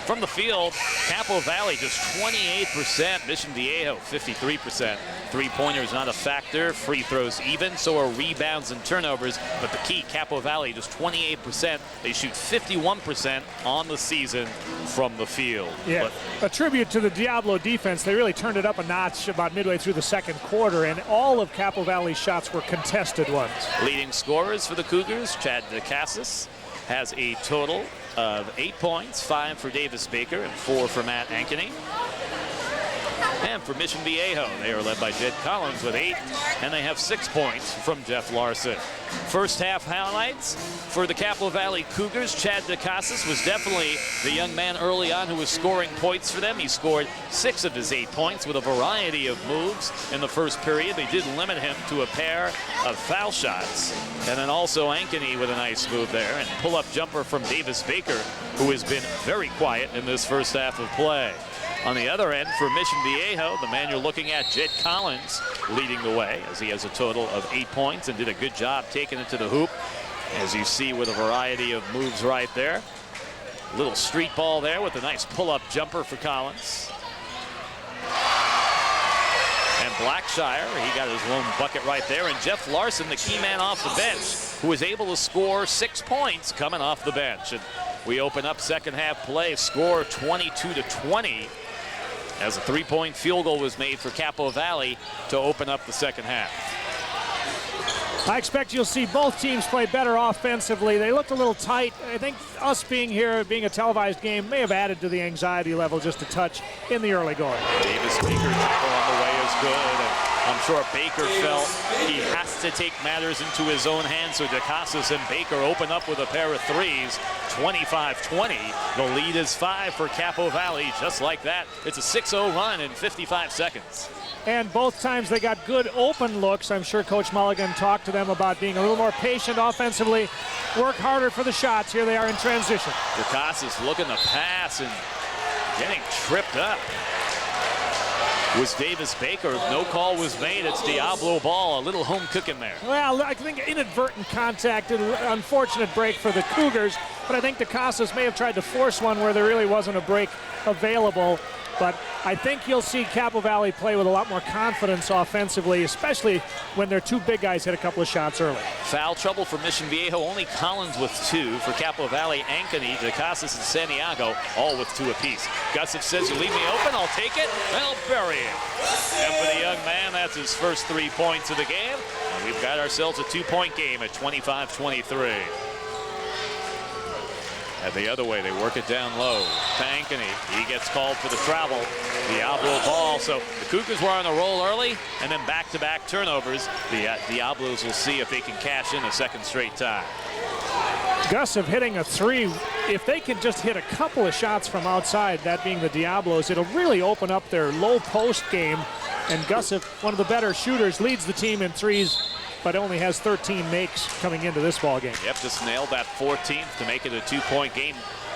From the field, Capo Valley just 28%, Mission Viejo 53%. 3-pointers not a factor, free throws even, so are rebounds and turnovers, but the key, Capo Valley just 28%. They shoot 51% on the season from the field. Yeah, a tribute to the Diablo defense. They really turned it up a notch about midway through the second quarter, and all of Capo Valley's shots were contested ones. Leading scorers for the Cougars, Chad DeCasas has a total of 8 points, 5 for Davis Baker and 4 for Matt Ankeny. And for Mission Viejo, they are led by Jed Collins with 8, and they have 6 points from Jeff Larson. First half highlights for the Capo Valley Cougars. Chad DeCasas was definitely the young man early on who was scoring points for them. He scored 6 of his 8 points with a variety of moves in the first period. They did limit him to a pair of foul shots. And then also Ankeny with a nice move there, and pull-up jumper from Davis Baker, who has been very quiet in this first half of play. On the other end, for Mission Viejo, the man you're looking at, Jed Collins, leading the way as he has a total of 8 points and did a good job taking it to the hoop, as you see with a variety of moves right there. Little street ball there with a nice pull-up jumper for Collins. And Blackshire, he got his lone bucket right there. And Jeff Larson, the key man off the bench, who was able to score 6 points coming off the bench. And we open up second half play, score 22-20. as a 3-point field goal was made for Capo Valley to open up the second half. I expect you'll see both teams play better offensively. They looked a little tight. I think us being here, being a televised game, may have added to the anxiety level just a touch in the early going. Davis Baker jumper on the way is good. And I'm sure Baker felt he has to take matters into his own hands. So DeCasas and Baker open up with a pair of threes. 25-20. The lead is 5 for Capo Valley. Just like that, it's a 6-0 run in 55 seconds. And both times they got good open looks. I'm sure Coach Mulligan talked to them about being a little more patient offensively, work harder for the shots. Here they are in transition. DeCasas looking to pass and getting tripped up was Davis Baker. No call was made. It's Diablo ball. A little home cooking there. Well, I think inadvertent contact, an unfortunate break for the Cougars, but I think DeCasas may have tried to force one where there really wasn't a break available. But I think you'll see Capo Valley play with a lot more confidence offensively, especially when their two big guys hit a couple of shots early. Foul trouble for Mission Viejo. Only Collins with 2 for Capo Valley. Ankeny, DeCasas, and Santiago all with 2 apiece. Gussiff says, "You leave me open, I'll take it, and I'll bury it." And for the young man, that's his first 3 points of the game. And we've got ourselves a 2-point game at 25-23. And the other way, they work it down low to Ankeny. He gets called for the travel. Diablo ball. So the Cougars were on a roll early, and then back-to-back turnovers. The Diablos will see if they can cash in a second straight time. Gussiff hitting a 3. If they can just hit a couple of shots from outside, that being the Diablos, it'll really open up their low post game. And Gussiff, one of the better shooters, leads the team in threes, but only has 13 makes coming into this ball game. Yep, just nailed that 14th to make it a 2-point game.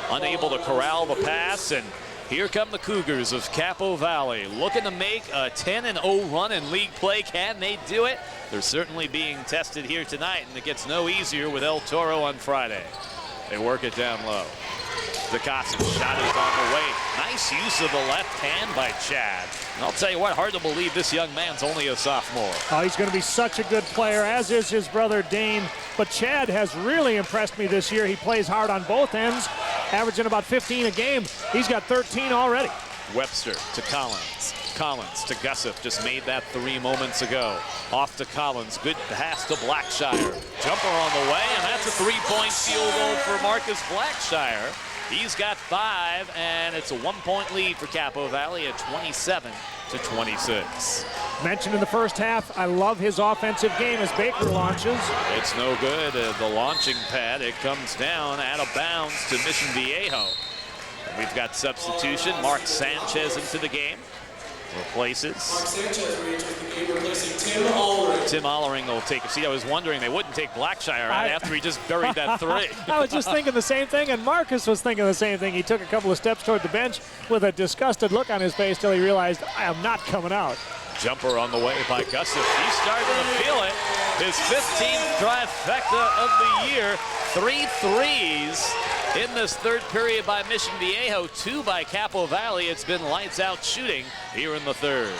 Unable to corral the pass, and here come the Cougars of Capo Valley, looking to make a 10-0 run in league play. Can they do it? They're certainly being tested here tonight, and it gets no easier with El Toro on Friday. They work it down low. DeCasas shot is on the way. Nice use of the left hand by Chad. And I'll tell you what, hard to believe this young man's only a sophomore. Oh, he's going to be such a good player, as is his brother Dane. But Chad has really impressed me this year. He plays hard on both ends, averaging about 15 a game. He's got 13 already. Webster to Collins. Collins to Gussiff, just made that 3 moments ago. Off to Collins, good pass to Blackshire. Jumper on the way, and that's a 3-point field goal for Marcus Blackshire. He's got 5, and it's a 1-point lead for Capo Valley at 27-26. Mentioned in the first half, I love his offensive game as Baker launches. It's no good. The launching pad, it comes down out of bounds to Mission Viejo. We've got substitution. Mark Sanchez into the game. Replaces. Mark Sanchez reaches the game, replacing Tim Allering. Tim Allering will take a seat. I was wondering they wouldn't take Blackshire out after he just buried that 3. I was just thinking the same thing, and Marcus was thinking the same thing. He took a couple of steps toward the bench with a disgusted look on his face till he realized, I am not coming out. Jumper on the way by Gussiff. He's starting to feel it. His 15th trifecta of the year. 3 threes in this third period by Mission Viejo, 2 by Capo Valley. It's been lights out shooting here in the third.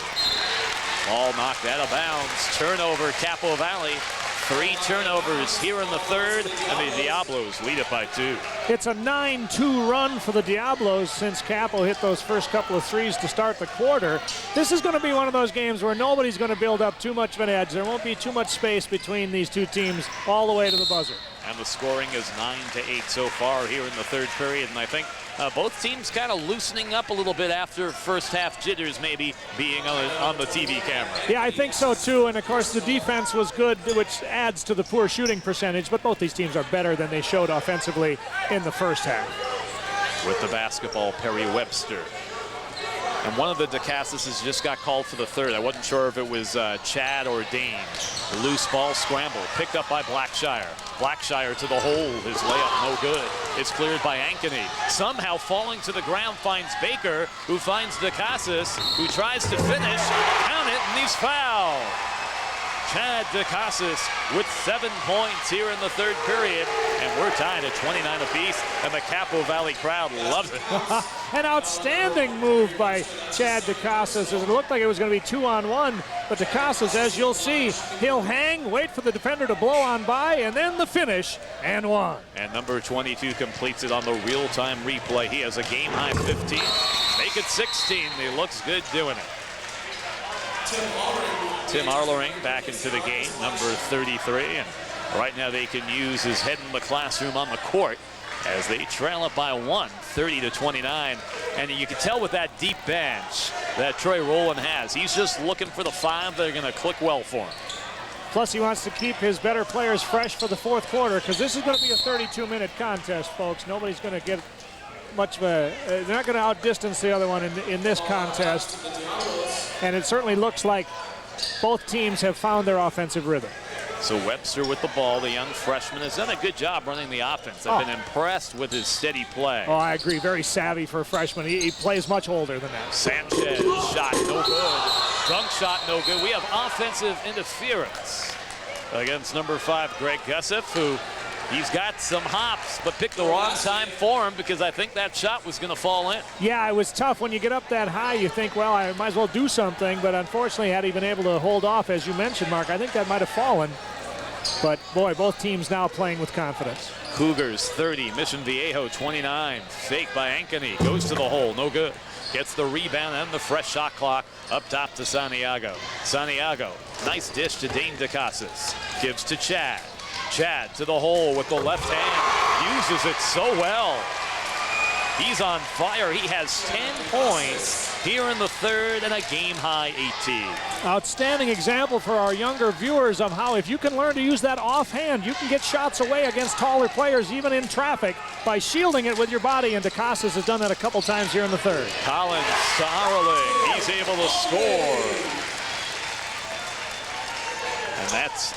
Ball knocked out of bounds. Turnover, Capo Valley. 3 turnovers here in the third, and the Diablos lead it by 2. It's a 9-2 run for the Diablos since Capo hit those first couple of threes to start the quarter. This is going to be one of those games where nobody's going to build up too much of an edge. There won't be too much space between these two teams all the way to the buzzer. And the scoring is 9-8 so far here in the third period, and I think both teams kind of loosening up a little bit after first half jitters maybe being on the TV camera. Yeah, I think so too, and of course the defense was good, which adds to the poor shooting percentage, but both these teams are better than they showed offensively in the first half. With the basketball, Perry Webster. And one of the DeCasases just got called for the third. I wasn't sure if it was Chad or Dane. The loose ball scramble, picked up by Blackshire. Blackshire to the hole, his layup no good. It's cleared by Ankeny. Somehow falling to the ground finds Baker, who finds DeCasas, who tries to finish. Count it, and he's fouled. Chad DeCasas with 7 points here in the third period, and we're tied at 29 apiece, and the Capo Valley crowd loves it. An outstanding move by Chad DeCasas. It looked like it was going to be 2-on-1, but DeCasas, as you'll see, he'll hang, wait for the defender to blow on by, and then the finish, and 1. And number 22 completes it on the real-time replay. He has a game-high 15. Make it 16. He looks good doing it. Tim Arlering back into the game, number 33. And right now they can use his head in the classroom on the court as they trail up by 1, 30-29. And you can tell with that deep bench that Troy Rowland has. He's just looking for the 5 that are going to click well for him. Plus, he wants to keep his better players fresh for the fourth quarter, because this is going to be a 32-minute contest, folks. Nobody's going to get much of a... they're not going to outdistance the other one in this contest. And it certainly looks like both teams have found their offensive rhythm. So Webster with the ball, the young freshman, has done a good job running the offense. I've been impressed with his steady play. Oh, I agree. Very savvy for a freshman. He plays much older than that. Sanchez, shot no good. Dunk shot no good. We have offensive interference against number 5, Greg Gussif, who he's got some hops, but picked the wrong time for him because I think that shot was going to fall in. Yeah, it was tough. When you get up that high, you think, well, I might as well do something, but unfortunately, had he been able to hold off, as you mentioned, Mark, I think that might have fallen. But, boy, both teams now playing with confidence. Cougars 30, Mission Viejo 29. Fake by Ankeny, goes to the hole, no good. Gets the rebound and the fresh shot clock up top to Santiago. Santiago, nice dish to Dane DeCasas. Gives to Chad. Chad to the hole with the left hand. Uses it so well. He's on fire. He has 10 points here in the third and a game-high 18. Outstanding example for our younger viewers of how if you can learn to use that offhand, you can get shots away against taller players, even in traffic, by shielding it with your body, and DeCasas has done that a couple times here in the third. Collins to Arling. He's able to score. And that's...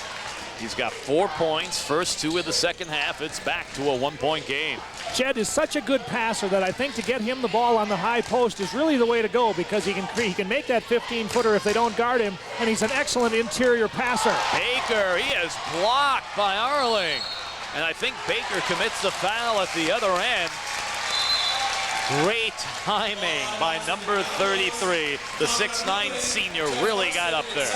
he's got 4 points, first 2 of the second half. It's back to a 1-point game. Jed is such a good passer that I think to get him the ball on the high post is really the way to go, because he can make that 15-footer if they don't guard him, and he's an excellent interior passer. Baker, he is blocked by Arling. And I think Baker commits the foul at the other end. Great timing by number 33. The 6'9" senior really got up there.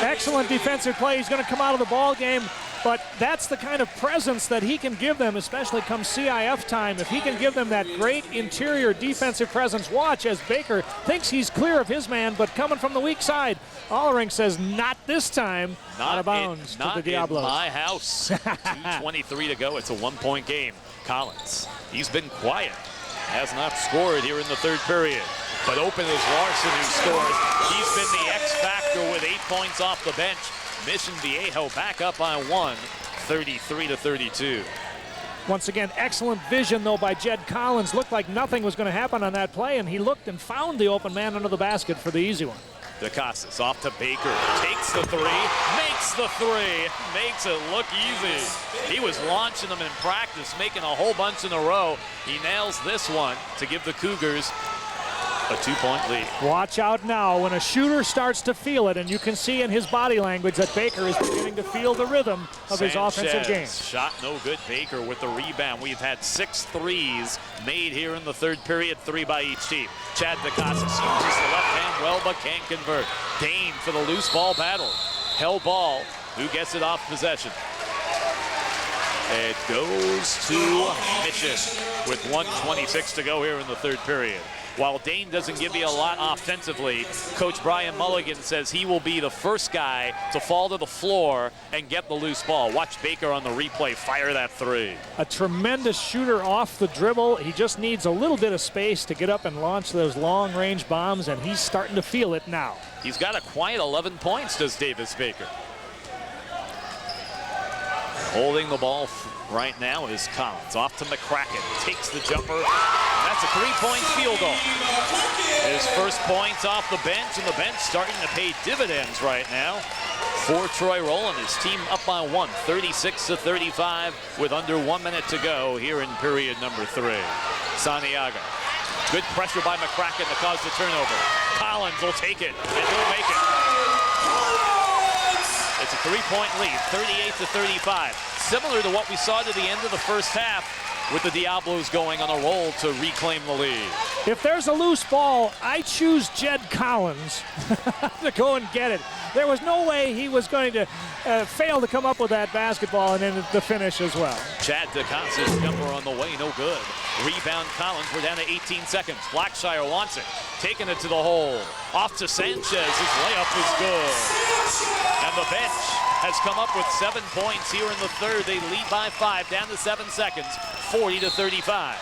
Excellent defensive play. He's going to come out of the ball game, but that's the kind of presence that he can give them, especially come CIF time. If he can give them that great interior defensive presence, watch as Baker thinks he's clear of his man, but coming from the weak side. Allering says, not this time. Out of bounds to the Diablos. Not in my house. 2:23 to go. It's a 1-point game. Collins, he's been quiet. Has not scored here in the third period. But open is Larson, who scores. He's been the X factor with 8 points off the bench. Mission Viejo back up by 1, 33-32. Once again, excellent vision, though, by Jed Collins. Looked like nothing was going to happen on that play, and he looked and found the open man under the basket for the easy one. DeCasas off to Baker. Takes the 3. Makes the 3. Makes it look easy. He was launching them in practice, making a whole bunch in a row. He nails this one to give the Cougars a 2-point lead. Watch out now when a shooter starts to feel it, and you can see in his body language that Baker is beginning to feel the rhythm of his offensive game. Shot no good. Baker with the rebound. We've had 6 threes made here in the third period, 3 by each team. Chad DeCasas uses the left hand well, but can't convert. Dane for the loose ball battle. Hell ball. Who gets it off possession? It goes to Mission with 1:26 to go here in the third period. While Dane doesn't give you a lot offensively, Coach Brian Mulligan says he will be the first guy to fall to the floor and get the loose ball. Watch Baker on the replay fire that 3. A tremendous shooter off the dribble. He just needs a little bit of space to get up and launch those long-range bombs, and he's starting to feel it now. He's got a quiet 11 points, does Davis Baker. Holding the ball right now is Collins. Off to McCracken. Takes the jumper. That's a 3-point field goal. His first points off the bench, and the bench starting to pay dividends right now for Troy Rowland. His team up by 1, 36-35, with under 1 minute to go here in period number 3. Santiago. Good pressure by McCracken to cause the turnover. Collins will take it, and he'll make it. It's a 3-point lead, 38-35. Similar to what we saw to the end of the first half, with the Diablos going on a roll to reclaim the lead. If there's a loose ball, I choose Jed Collins to go and get it. There was no way he was going to fail to come up with that basketball and then the finish as well. Chad DeCassis jumper on the way, no good. Rebound Collins, we're down to 18 seconds. Blackshire wants it, taking it to the hole. Off to Sanchez, his layup is good. And the bench has come up with 7 points here in the third. They lead by 5, down to 7 seconds, 40-35.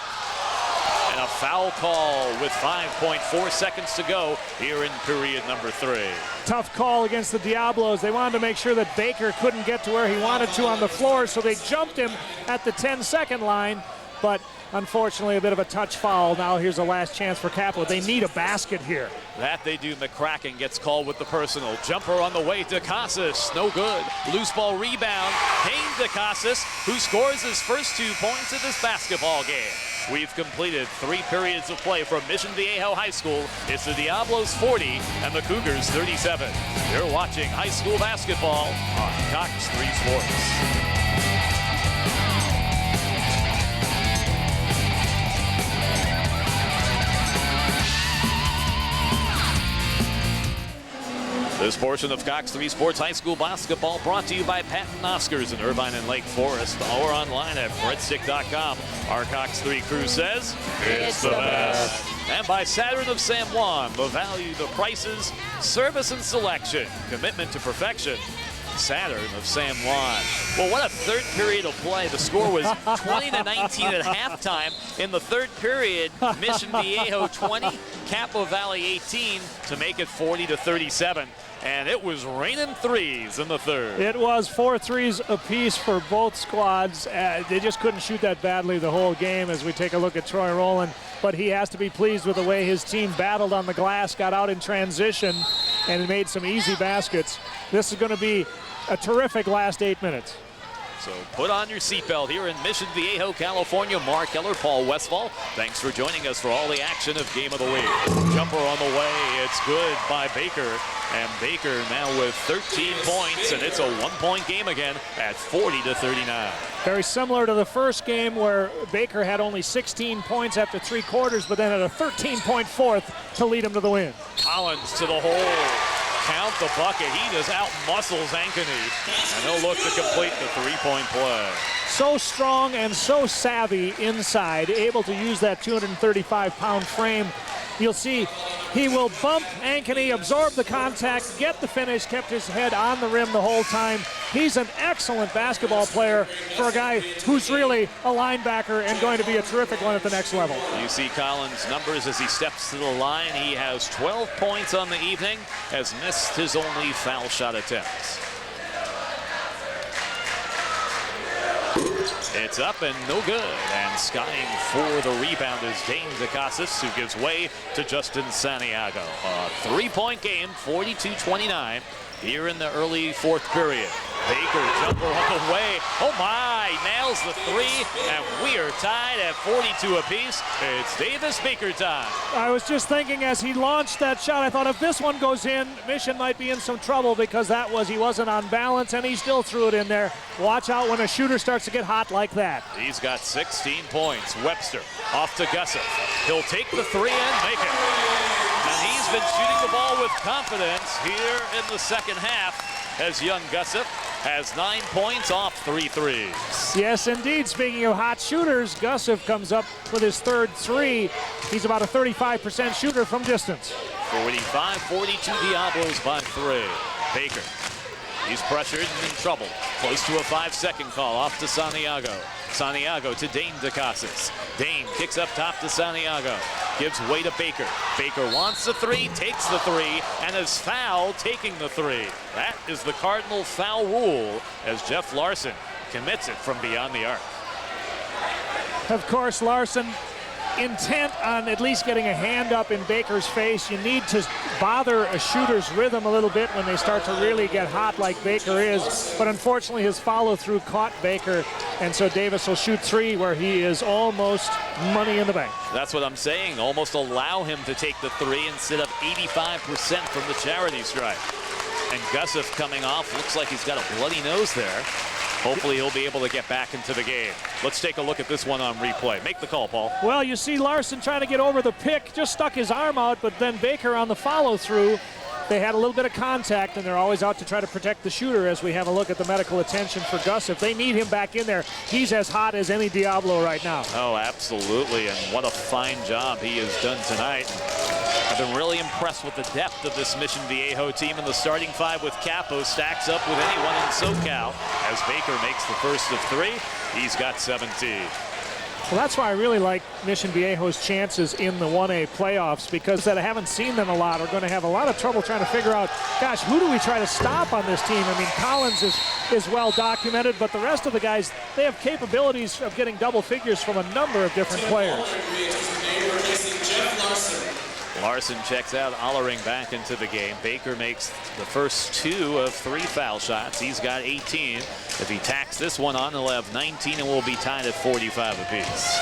And a foul call with 5.4 seconds to go here in period number 3. Tough call against the Diablos. They wanted to make sure that Baker couldn't get to where he wanted to on the floor, so they jumped him at the 10-second line. But unfortunately, a bit of a touch foul. Now here's the last chance for Capital. They need a basket here. That they do. McCracken gets called with the personal. Jumper on the way to Casas. No good. Loose ball rebound. Haynes DeCassis, who scores his first 2 points of this basketball game. We've completed 3 periods of play from Mission Viejo High School. It's the Diablos 40 and the Cougars 37. You're watching high school basketball on Cox 3 Sports. This portion of Cox 3 Sports High School Basketball brought to you by Patton Oscars in Irvine and Lake Forest, or online at breadstick.com. Our Cox 3 crew says, it's the best. And by Saturn of San Juan, the value, the prices, service and selection, commitment to perfection. Saturn of San Juan. Well, what a third period of play. The score was 20-19 at halftime. In the third period, Mission Viejo 20, Capo Valley 18 to make it 40-37. And it was raining threes in the third. It was 4 threes apiece for both squads. They just couldn't shoot that badly the whole game as we take a look at Troy Rowland. But he has to be pleased with the way his team battled on the glass, got out in transition, and made some easy baskets. This is going to be a terrific last 8 minutes. So put on your seatbelt here in Mission Viejo, California. Mark Keller, Paul Westphal. Thanks for joining us for all the action of Game of the Week. Jumper on the way. It's good by Baker. And Baker now with 13 points, and it's a 1-point game again at 40-39. Very similar to the first game where Baker had only 16 points after 3 quarters, but then had a 13-point fourth to lead him to the win. Collins to the hole. Count the bucket. He just out-muscles Ankeny, and he'll look to complete the 3-point play. So strong and so savvy inside, able to use that 235-pound frame. You'll see he will bump Ankeny, absorb the contact, get the finish, kept his head on the rim the whole time. He's an excellent basketball player for a guy who's really a linebacker and going to be a terrific one at the next level. You see Collins' numbers as he steps to the line. He has 12 points on the evening, has missed his only foul shot attempts. It's up and no good, and skying for the rebound is Dane DeCassis, who gives way to Justin Santiago. A 3-point game, 42-29, here in the early fourth period. Baker jumper on the way. Oh my, nails the 3, and we are tied at 42 apiece. It's Davis Baker time. I was just thinking as he launched that shot, I thought if this one goes in, Mission might be in some trouble because he wasn't on balance, and he still threw it in there. Watch out when a shooter starts to get hot like that. He's got 16 points. Webster off to Gussett. He'll take the 3 and make it. And he's been shooting the ball with confidence here in the second half as young Gussett has 9 points off 3 threes. Yes, indeed. Speaking of hot shooters, Gussett comes up with his third 3. He's about a 35% shooter from distance. 45-42 Diablos by 3. Baker. He's pressured and in trouble. Close to a 5-second call off to Santiago. Santiago to Dane DeCassis. Dane kicks up top to Santiago. Gives way to Baker. Baker wants the 3, takes the 3, and is fouled taking the 3. That is the Cardinal foul rule as Jeff Larson commits it from beyond the arc. Of course, Larson intent on at least getting a hand up in Baker's face. You need to bother a shooter's rhythm a little bit when they start to really get hot like Baker is. But unfortunately, his follow-through caught Baker, and so Davis will shoot 3 where he is almost money in the bank. That's what I'm saying. Almost allow him to take the 3 instead of 85% from the charity stripe. And Gussett coming off. Looks like he's got a bloody nose there. Hopefully he'll be able to get back into the game. Let's take a look at this one on replay. Make the call, Paul. Well, you see Larson trying to get over the pick, just stuck his arm out, but then Baker on the follow-through. They had a little bit of contact, and they're always out to try to protect the shooter as we have a look at the medical attention for Gus. If they need him back in there, he's as hot as any Diablo right now. Oh, absolutely, and what a fine job he has done tonight. I've been really impressed with the depth of this Mission Viejo team, and the starting five with Capo stacks up with anyone in SoCal as Baker makes the first of three. He's got 17. Well, that's why I really like Mission Viejo's chances in the 1A playoffs, because that I haven't seen them a lot are going to have a lot of trouble trying to figure out, gosh, who do we try to stop on this team? I mean, Collins is well documented, but the rest of the guys, they have capabilities of getting double figures from a number of different players. Larson checks out, Allering back into the game. Baker makes the first 2 of 3 foul shots. He's got 18. If he tacks this one on, he'll have 19 and we'll be tied at 45 apiece.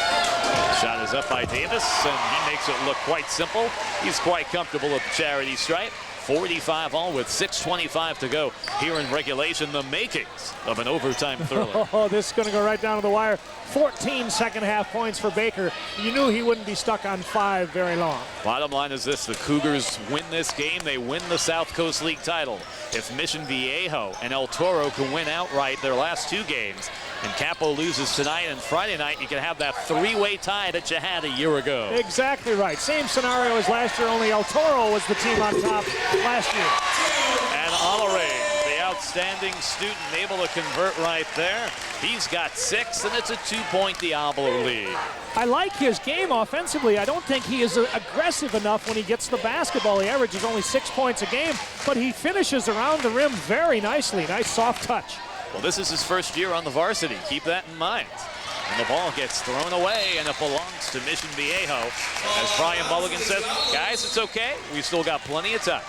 Shot is up by Davis, and he makes it look quite simple. He's quite comfortable at the charity stripe. 45 all with 6:25 to go here in regulation. The makings of an overtime thriller. Oh, this is going to go right down to the wire. 14 second-half points for Baker. You knew he wouldn't be stuck on 5 very long. Bottom line is this: the Cougars win this game, they win the South Coast League title. If Mission Viejo and El Toro can win outright their last 2 games, and Capo loses tonight and Friday night, you can have that 3-way tie that you had a year ago. Exactly right. Same scenario as last year, only El Toro was the team on top last year. And Allering, the outstanding student, able to convert right there. He's got 6, and it's a 2-point Diablo lead. I like his game offensively. I don't think he is aggressive enough when he gets the basketball. He averages only 6 points a game, but he finishes around the rim very nicely. Nice soft touch. Well, this is his first year on the varsity. Keep that in mind. And the ball gets thrown away, and it belongs to Mission Viejo. As Brian Mulligan says, guys, it's okay. We've still got plenty of time.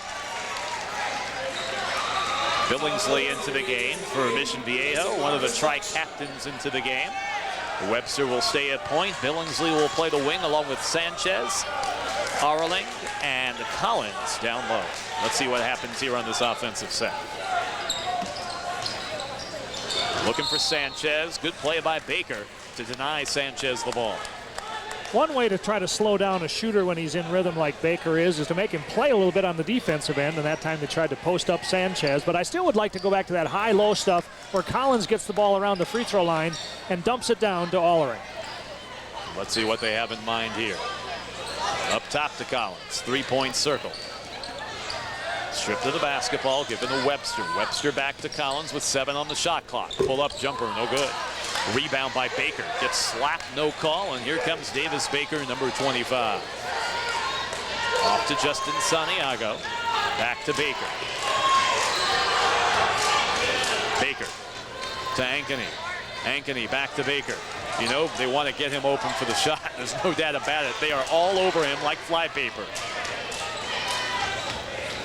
Billingsley into the game for Mission Viejo, one of the tri-captains into the game. Webster will stay at point. Billingsley will play the wing along with Sanchez, Arling, and Collins down low. Let's see what happens here on this offensive set. Looking for Sanchez. Good play by Baker to deny Sanchez the ball. One way to try to slow down a shooter when he's in rhythm like Baker is to make him play a little bit on the defensive end, and that time they tried to post up Sanchez. But I still would like to go back to that high-low stuff where Collins gets the ball around the free throw line and dumps it down to Allering. Let's see what they have in mind here. Up top to Collins, 3-point circle. Stripped of the basketball, given to Webster. Webster back to Collins with 7 on the shot clock. Pull-up jumper, no good. Rebound by Baker. Gets slapped, no call, and here comes Davis Baker, number 25. Off to Justin Santiago. Back to Baker. Baker to Ankeny. Ankeny back to Baker. You know, they want to get him open for the shot. There's no doubt about it. They are all over him like flypaper.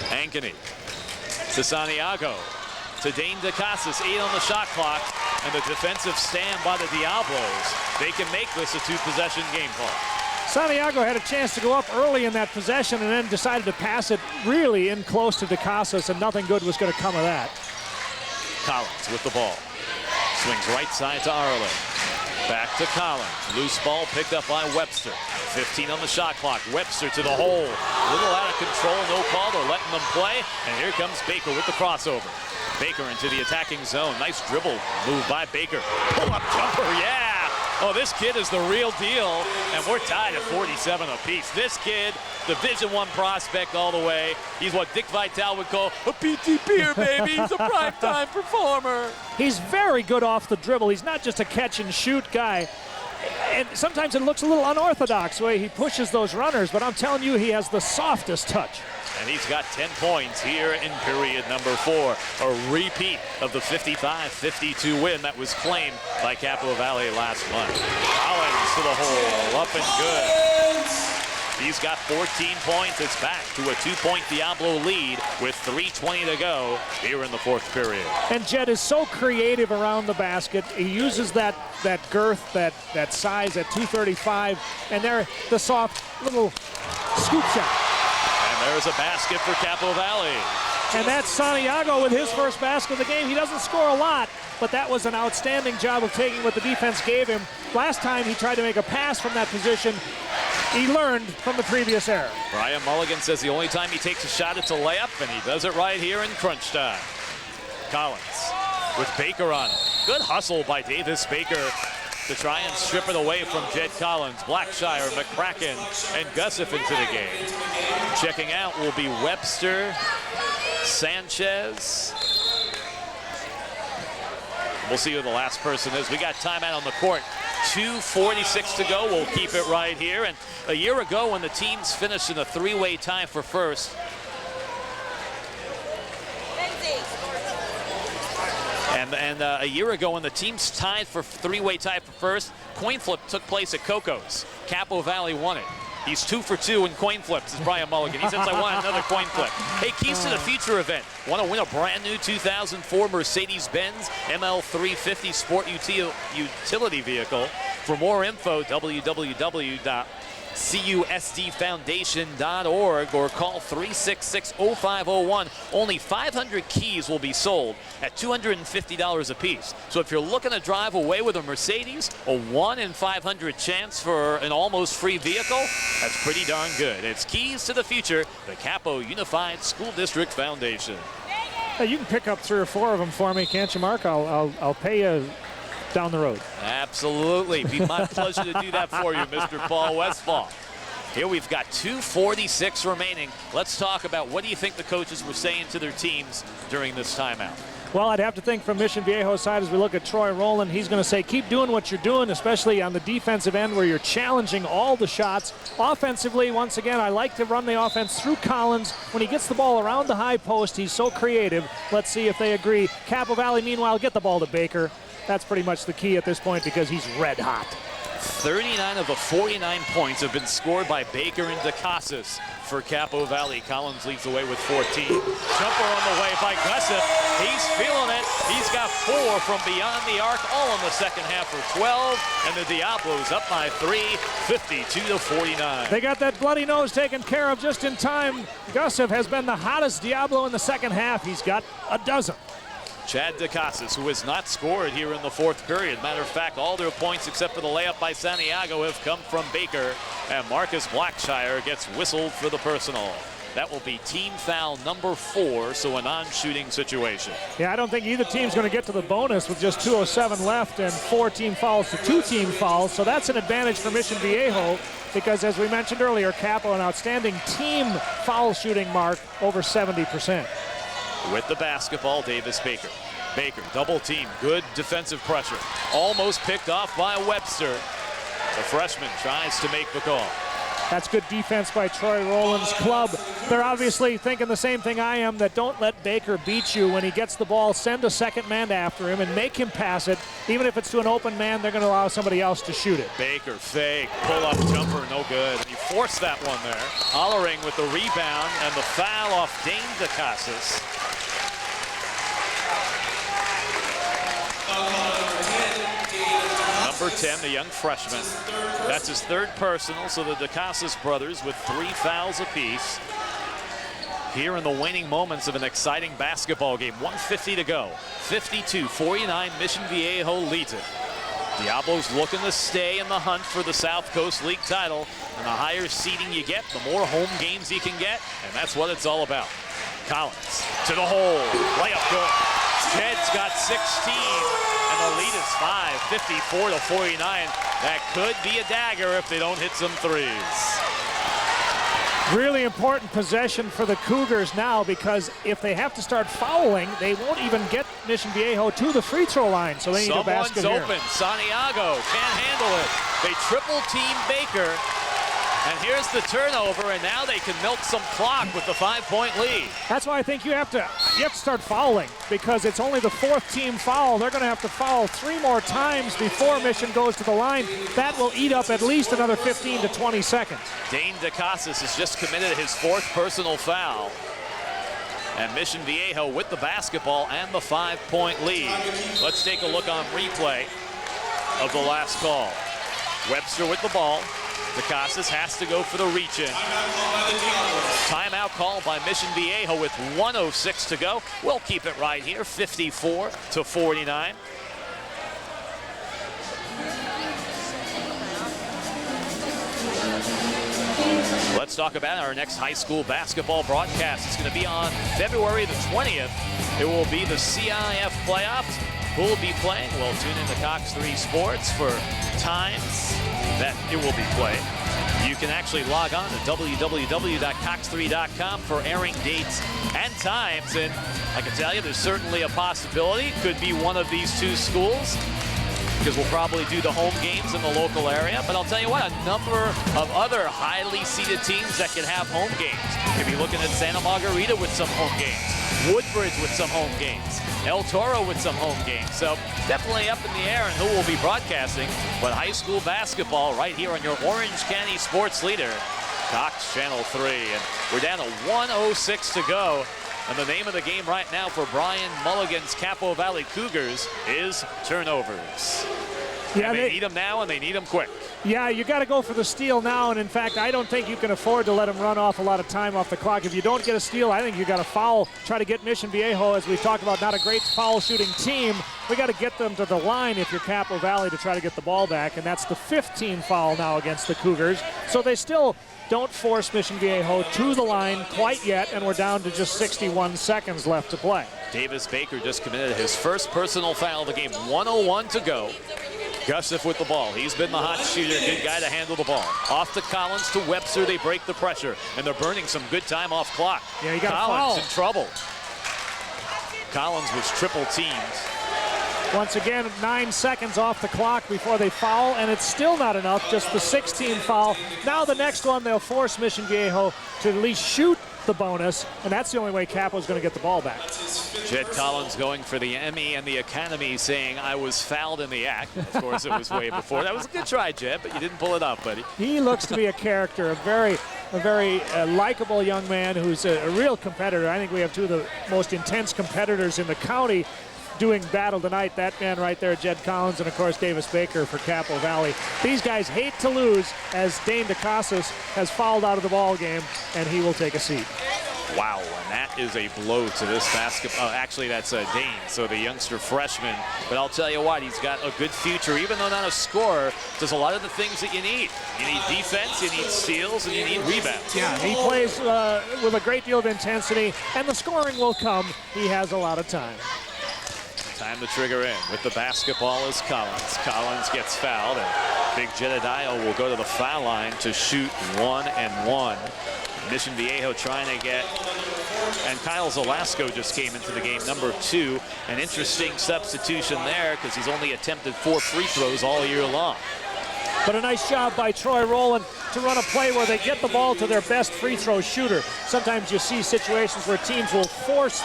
Ankeny to Santiago, to Dane DeCasas, 8 on the shot clock, and the defensive stand by the Diablos. They can make this a 2-possession game, Paul. Santiago had a chance to go up early in that possession and then decided to pass it really in close to DeCasas, and nothing good was going to come of that. Collins with the ball. Swings right side to Arlen. Back to Collins. Loose ball picked up by Webster. 15 on the shot clock. Webster to the hole. A little out of control, no call. They're letting them play. And here comes Baker with the crossover. Baker into the attacking zone. Nice dribble move by Baker. Pull-up jumper, yeah! Oh, this kid is the real deal. And we're tied at 47 apiece. This kid, Division I prospect all the way. He's what Dick Vitale would call a PTPer, baby. He's a primetime performer. He's very good off the dribble. He's not just a catch-and-shoot guy. And sometimes it looks a little unorthodox the way he pushes those runners, but I'm telling you, he has the softest touch. And he's got 10 points here in period number 4. A repeat of the 55-52 win that was claimed by Capital Valley last month. Collins to the hole, up and good. He's got 14 points. It's back to a 2-point Diablo lead with 3:20 to go here in the 4th period. And Jed is so creative around the basket. He uses that girth, that size at 235, and there the soft little scoop shot. And there's a basket for Capital Valley. And that's Santiago with his first basket of the game. He doesn't score a lot, but that was an outstanding job of taking what the defense gave him. Last time he tried to make a pass from that position, he learned from the previous error. Brian Mulligan says the only time he takes a shot, it's a layup, and he does it right here in crunch time. Collins with Baker on it. Good hustle by Davis Baker to try and strip it away from Jed Collins. Blackshire, McCracken, and Gussif into the game. Checking out will be Webster, Sanchez. We'll see who the last person is. We got timeout on the court. 2:46 to go. We'll keep it right here. And a year ago when the teams finished in a three-way tie for first, And a year ago when the teams tied for three-way tie for first, coin flip took place at Coco's. Capo Valley won it. He's 2 for 2 in coin flips, is Brian Mulligan. He says, I want another coin flip. Hey, Keys to the Future event. Want to win a brand new 2004 Mercedes-Benz ML350 Sport Utility Vehicle. For more info, www.cusdfoundation.org or call 366-0501. Only 500 keys will be sold at $250 a piece. So if you're looking to drive away with a Mercedes, a 1 in 500 chance for an almost free vehicle, that's pretty darn good. It's Keys to the Future, the Capo Unified School District Foundation. Hey, you can pick up 3 or 4 of them for me, can't you, Mark? I'll pay you down the road. Absolutely. Be my pleasure to do that for you, Mr. Paul Westfall. Here we've got 2:46 remaining. Let's talk about what do you think the coaches were saying to their teams during this timeout? Well, I'd have to think from Mission Viejo's side as we look at Troy Rowland, he's going to say keep doing what you're doing, especially on the defensive end where you're challenging all the shots. Offensively, once again, I like to run the offense through Collins. When he gets the ball around the high post, he's so creative. Let's see if they agree. Capo Valley, meanwhile, get the ball to Baker. That's pretty much the key at this point because he's red hot. 39 of the 49 points have been scored by Baker and DeCasas for Capo Valley. Collins leads the way with 14. Jumper on the way by Gussif. He's feeling it. He's got 4 from beyond the arc, all in the second half for 12. And the Diablos up by 3, 52-49. They got that bloody nose taken care of just in time. Gussif has been the hottest Diablo in the second half. He's got a dozen. Chad DeCasas, who has not scored here in the fourth period. Matter of fact, all their points except for the layup by Santiago have come from Baker. And Marcus Blackshire gets whistled for the personal. That will be team foul number 4, so a non-shooting situation. Yeah, I don't think either team's going to get to the bonus with just 2:07 left and 4 team fouls to 2 team fouls. So that's an advantage for Mission Viejo because, as we mentioned earlier, Capo, an outstanding team foul shooting mark, over 70%. With the basketball, Davis Baker. Baker, double team, good defensive pressure. Almost picked off by Webster. The freshman tries to make the call. That's good defense by Troy Rowland's club. They're obviously thinking the same thing I am, that don't let Baker beat you. When he gets the ball, send a second man after him and make him pass it. Even if it's to an open man, they're going to allow somebody else to shoot it. Baker, fake, pull-up jumper, no good. He forced that one there. Hollering with the rebound and the foul off Dane DeCasas. Number 10, the young freshman. That's his 3rd personal, so the DeCasas brothers with 3 fouls apiece. Here in the waning moments of an exciting basketball game. 1:50 to go. 52-49, Mission Viejo leads it. Diablos looking to stay in the hunt for the South Coast League title. And the higher seeding you get, the more home games you can get, and that's what it's all about. Collins to the hole. Layup good. Jed's got 16. And the lead is 5, 54-49. That could be a dagger if they don't hit some threes. Really important possession for the Cougars now because if they have to start fouling, they won't even get Mission Viejo to the free throw line. So they need a basket here. Someone's open. Santiago can't handle it. They triple team Baker. And here's the turnover, and now they can milk some clock with the 5-point lead. That's why I think you have to start fouling because it's only the 4th team foul. They're going to have to foul 3 more times before Mission goes to the line. That will eat up at least another 15 to 20 seconds. Dane DeCasas has just committed his 4th personal foul. And Mission Viejo with the basketball and the 5-point lead. Let's take a look on replay of the last call. Webster with the ball. DeCasas has to go for the reach-in. Timeout called by Mission Viejo with 1:06 to go. We'll keep it right here, 54-49. Let's talk about our next high school basketball broadcast. It's going to be on February the 20th. It will be the CIF playoffs. Who will be playing? Well, tune in to Cox 3 Sports for times that it will be played. You can actually log on to www.cox3.com for airing dates and times. And I can tell you there's certainly a possibility. Could be one of these two schools, because we'll probably do the home games in the local area. But I'll tell you what, a number of other highly seeded teams that can have home games. You'll be looking at Santa Margarita with some home games, Woodbridge with some home games, El Toro with some home games. So definitely up in the air on who will be broadcasting. But high school basketball right here on your Orange County sports leader, Cox Channel 3. And we're down to 1:06 to go. And the name of the game right now for Brian Mulligan's Capo Valley Cougars is turnovers. Yeah, they need them now, and they need them quick. Yeah, you got to go for the steal now. And in fact, I don't think you can afford to let them run off a lot of time off the clock. If you don't get a steal, I think you got to foul, try to get Mission Viejo, as we've talked about, not a great foul shooting team. We got to get them to the line if you're Capo Valley to try to get the ball back. And that's the 15th foul now against the Cougars. So they still don't force Mission Viejo to the line quite yet, and we're down to just 61 seconds left to play. Davis Baker just committed his first personal foul of the game. 1:01 to go. Gussif with the ball. He's been the hot shooter, good guy to handle the ball. Off to Collins, to Webster. They break the pressure, and they're burning some good time off clock. Yeah, you got Collins foul. in trouble. Collins was triple teamed. Once again, 9 seconds off the clock before they foul, and it's still not enough, just the 16th foul. Now the next one, they'll force Mission Viejo to at least shoot the bonus, and that's the only way Capo's going to get the ball back. Jed Collins going for the Emmy and the Academy, saying, I was fouled in the act. Of course, it was way before. That was a good try, Jed, but you didn't pull it up, buddy. He looks to be a character, a very likable young man who's a real competitor. I think we have two of the most intense competitors in the county doing battle tonight. That man right there, Jed Collins, and of course Davis Baker for Capo Valley. These guys hate to lose, as Dane DeCasas has fouled out of the ball game, and he will take a seat. Wow, and that is a blow to this basketball. Actually, that's Dane, so the youngster freshman. But I'll tell you what, he's got a good future. Even though not a scorer, does a lot of the things that you need. You need defense, you need steals, and you need rebounds. Yeah, he plays with a great deal of intensity, and the scoring will come. He has a lot of time. Time to trigger in. With the basketball is Collins. Collins gets fouled, and Big Jedediah will go to the foul line to shoot 1-and-1. Mission Viejo trying to get, and Kyle Zelasco just came into the game, number 2. An interesting substitution there, because he's only attempted 4 free throws all year long. But a nice job by Troy Rowland to run a play where they get the ball to their best free throw shooter. Sometimes you see situations where teams will force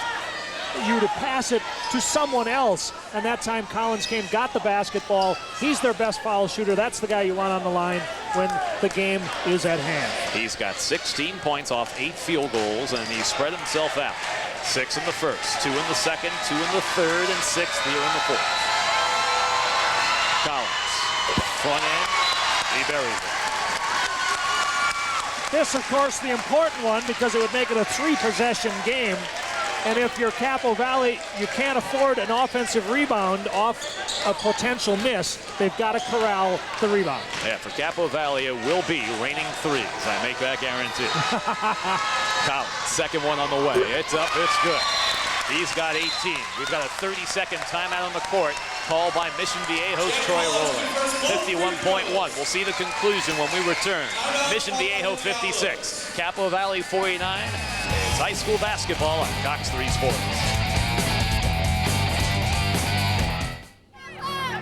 you to pass it to someone else, and that time Collins came, got the basketball. He's their best foul shooter. That's the guy you want on the line when the game is at hand. He's got 16 points off 8 field goals, and he spread himself out. 6 in the first, 2 in the second, 2 in the third, and 6th here in the fourth. Collins, front end, he buries it. This, of course, the important one, because it would make it a 3-possession game. And if you're Capo Valley, you can't afford an offensive rebound off a potential miss. They've got to corral the rebound. Yeah, for Capo Valley, it will be raining threes. I make that guarantee. Collins, second one on the way. It's up, it's good. He's got 18. We've got a 30-second timeout on the court, called by Mission Viejo's Troy Rowland. 51.1. We'll see the conclusion when we return. Mission Viejo 56, Capo Valley 49. It's high school basketball on Cox 3 Sports.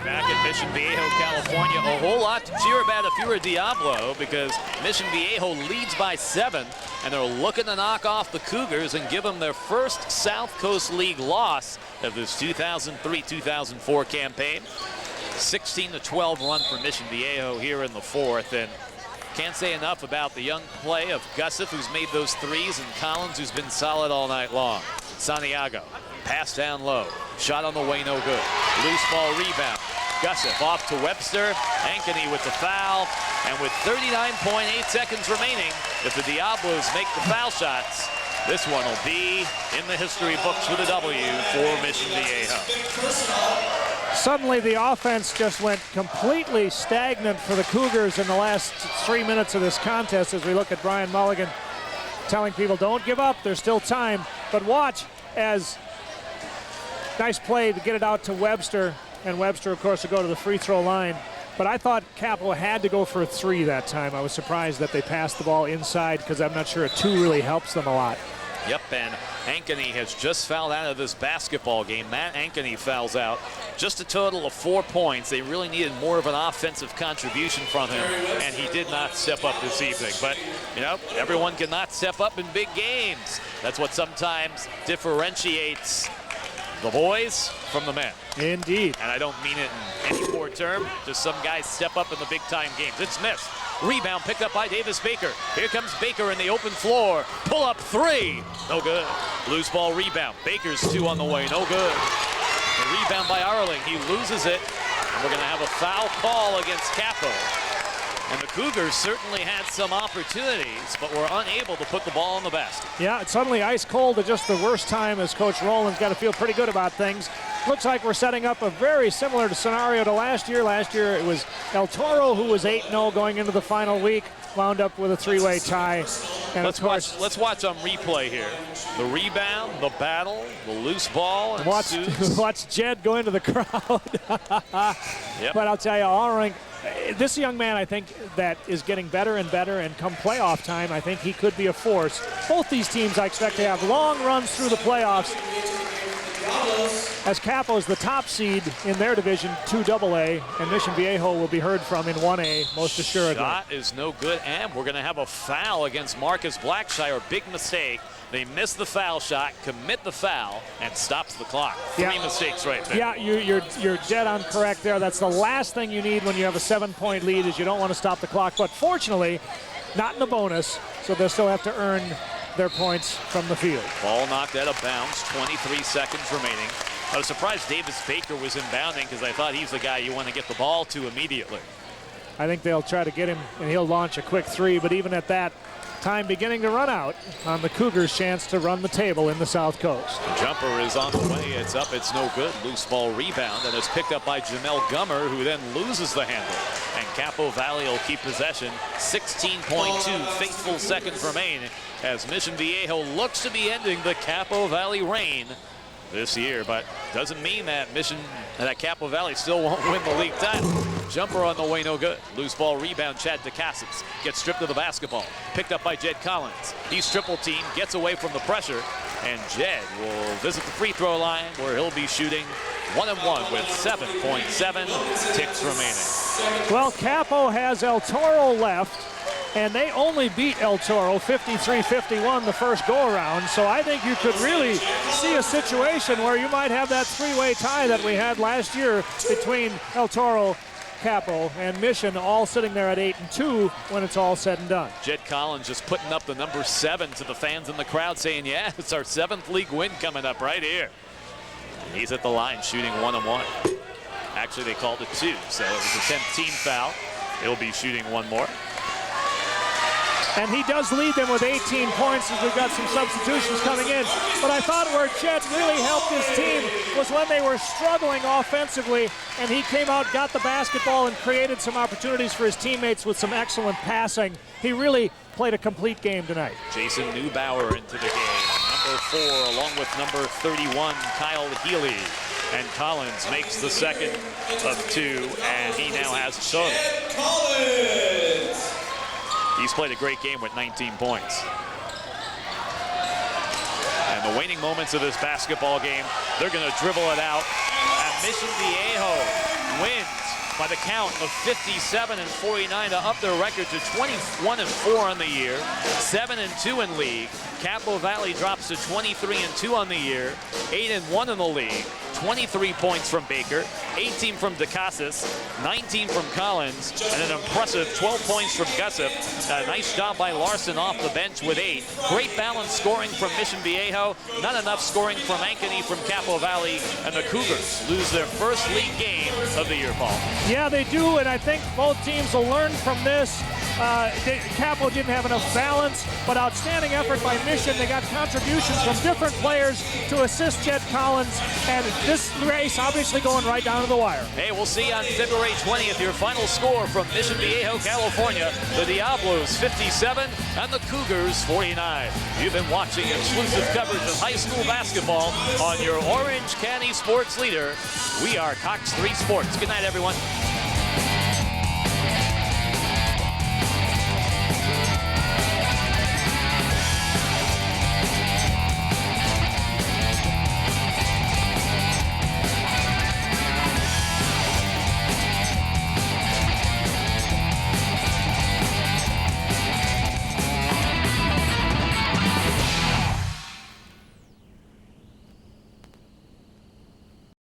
Back at Mission Viejo, California, a whole lot to cheer about if you're a Diablo, because Mission Viejo leads by 7, and they're looking to knock off the Cougars and give them their first South Coast League loss of this 2003-2004 campaign. 16-12 run for Mission Viejo here in the fourth, and can't say enough about the young play of Gussif, who's made those threes, and Collins, who's been solid all night long. Santiago, pass down low, shot on the way, no good. Loose ball rebound. discuss it. Off to Webster. Ankeny with the foul. And with 39.8 seconds remaining, if the Diablos make the foul shots, this one will be in the history books with a W for Mission Viejo. Suddenly the offense just went completely stagnant for the Cougars in the last 3 minutes of this contest as we look at Brian Mulligan telling people, don't give up, there's still time. But watch as nice play to get it out to Webster, and Webster, of course, will go to the free throw line. But I thought Capo had to go for a 3 that time. I was surprised that they passed the ball inside because I'm not sure a 2 really helps them a lot. Yep, and Ankeny has just fouled out of this basketball game. Matt Ankeny fouls out. Just a total of 4 points. They really needed more of an offensive contribution from him, and he did not step up this evening. But, you know, everyone cannot step up in big games. That's what sometimes differentiates the boys from the men. Indeed. And I don't mean it in any poor term. Just some guys step up in the big-time games. It's missed. Rebound picked up by Davis Baker. Here comes Baker in the open floor. Pull up 3. No good. Loose ball rebound. Baker's 2 on the way. No good. The rebound by Arling. He loses it. And we're going to have a foul call against Capo. And the Cougars certainly had some opportunities, but were unable to put the ball in the basket. Yeah, it's suddenly ice cold at just the worst time as Coach Rowland's got to feel pretty good about things. Looks like we're setting up a very similar scenario to last year. Last year it was El Toro who was 8-0 going into the final week, wound up with a 3-way tie. And let's watch on replay here. The rebound, the battle, the loose ball, and watch Jed go into the crowd. Yep. But I'll tell you, Arling, this young man, I think, that is getting better and better, and come playoff time, I think he could be a force. Both these teams I expect to have long runs through the playoffs, as Capo is the top seed in their division, 2AA, and Mission Viejo will be heard from in 1A, most assuredly. Shot is no good, and we're going to have a foul against Marcus Blackshire. Big mistake. They miss the foul shot, commit the foul, and stops the clock. 3 mistakes right there. Yeah, you're dead on correct there. That's the last thing you need when you have a 7-point lead, is you don't want to stop the clock. But fortunately, not in the bonus, so they'll still have to earn their points from the field. Ball knocked out of bounds, 23 seconds remaining. I was surprised Davis Baker was inbounding because I thought he's the guy you want to get the ball to immediately. I think they'll try to get him, and he'll launch a quick 3, but even at that, time beginning to run out on the Cougars' chance to run the table in the South Coast. The jumper is on the way. It's up. It's no good. Loose ball rebound, and it's picked up by Jamel Gummer, who then loses the handle. And Capo Valley will keep possession. 16.2 faithful seconds remain as Mission Viejo looks to be ending the Capo Valley reign this year, but doesn't mean that Capo Valley still won't win the league title. Jumper on the way, no good. Loose ball rebound, Chad DeCassis gets stripped of the basketball. Picked up by Jed Collins. He's triple team, gets away from the pressure, and Jed will visit the free throw line where he'll be shooting 1-1 with 7.7 ticks remaining. Well, Capo has El Toro left, and they only beat El Toro 53-51 the first go-around. So I think you could really see a situation where you might have that 3-way tie that we had last year between El Toro, Capo, and Mission, all sitting there at 8-2 when it's all said and done. Jed Collins just putting up the number 7 to the fans in the crowd, saying, yeah, it's our 7th league win coming up right here. And he's at the line shooting 1-1. Actually, they called it 2, so it was a 10th team foul. He'll be shooting 1 more. And he does lead them with 18 points as we've got some substitutions coming in. But I thought where Jed really helped his team was when they were struggling offensively, and he came out, got the basketball, and created some opportunities for his teammates with some excellent passing. He really played a complete game tonight. Jason Neubauer into the game. Number 4 along with number 31, Kyle Healy. And Collins makes the second of 2, and he now has a total. He's played a great game with 19 points. And the waning moments of this basketball game, they're going to dribble it out. And Mission Viejo wins by the count of 57-49 to up their record to 21-4 on the year, 7-2 in league. Capo Valley drops to 23-2 on the year, 8-1 in the league, 23 points from Baker, 18 from DeCassis, 19 from Collins, and an impressive 12 points from Gussup. A nice job by Larson off the bench with 8. Great balance scoring from Mission Viejo. Not enough scoring from Ankeny from Capo Valley, and the Cougars lose their first league game of the year, Paul. Yeah, they do, and I think both teams will learn from this. Capo didn't have enough balance, but outstanding effort by Mission. They got contributions from different players to assist Jed Collins, and this race obviously going right down to the wire. Hey, we'll see you on February 20th. Your final score from Mission Viejo, California. The Diablos 57 and the Cougars 49. You've been watching exclusive coverage of high school basketball on your Orange County sports leader. We are Cox 3 Sports. Good night, everyone.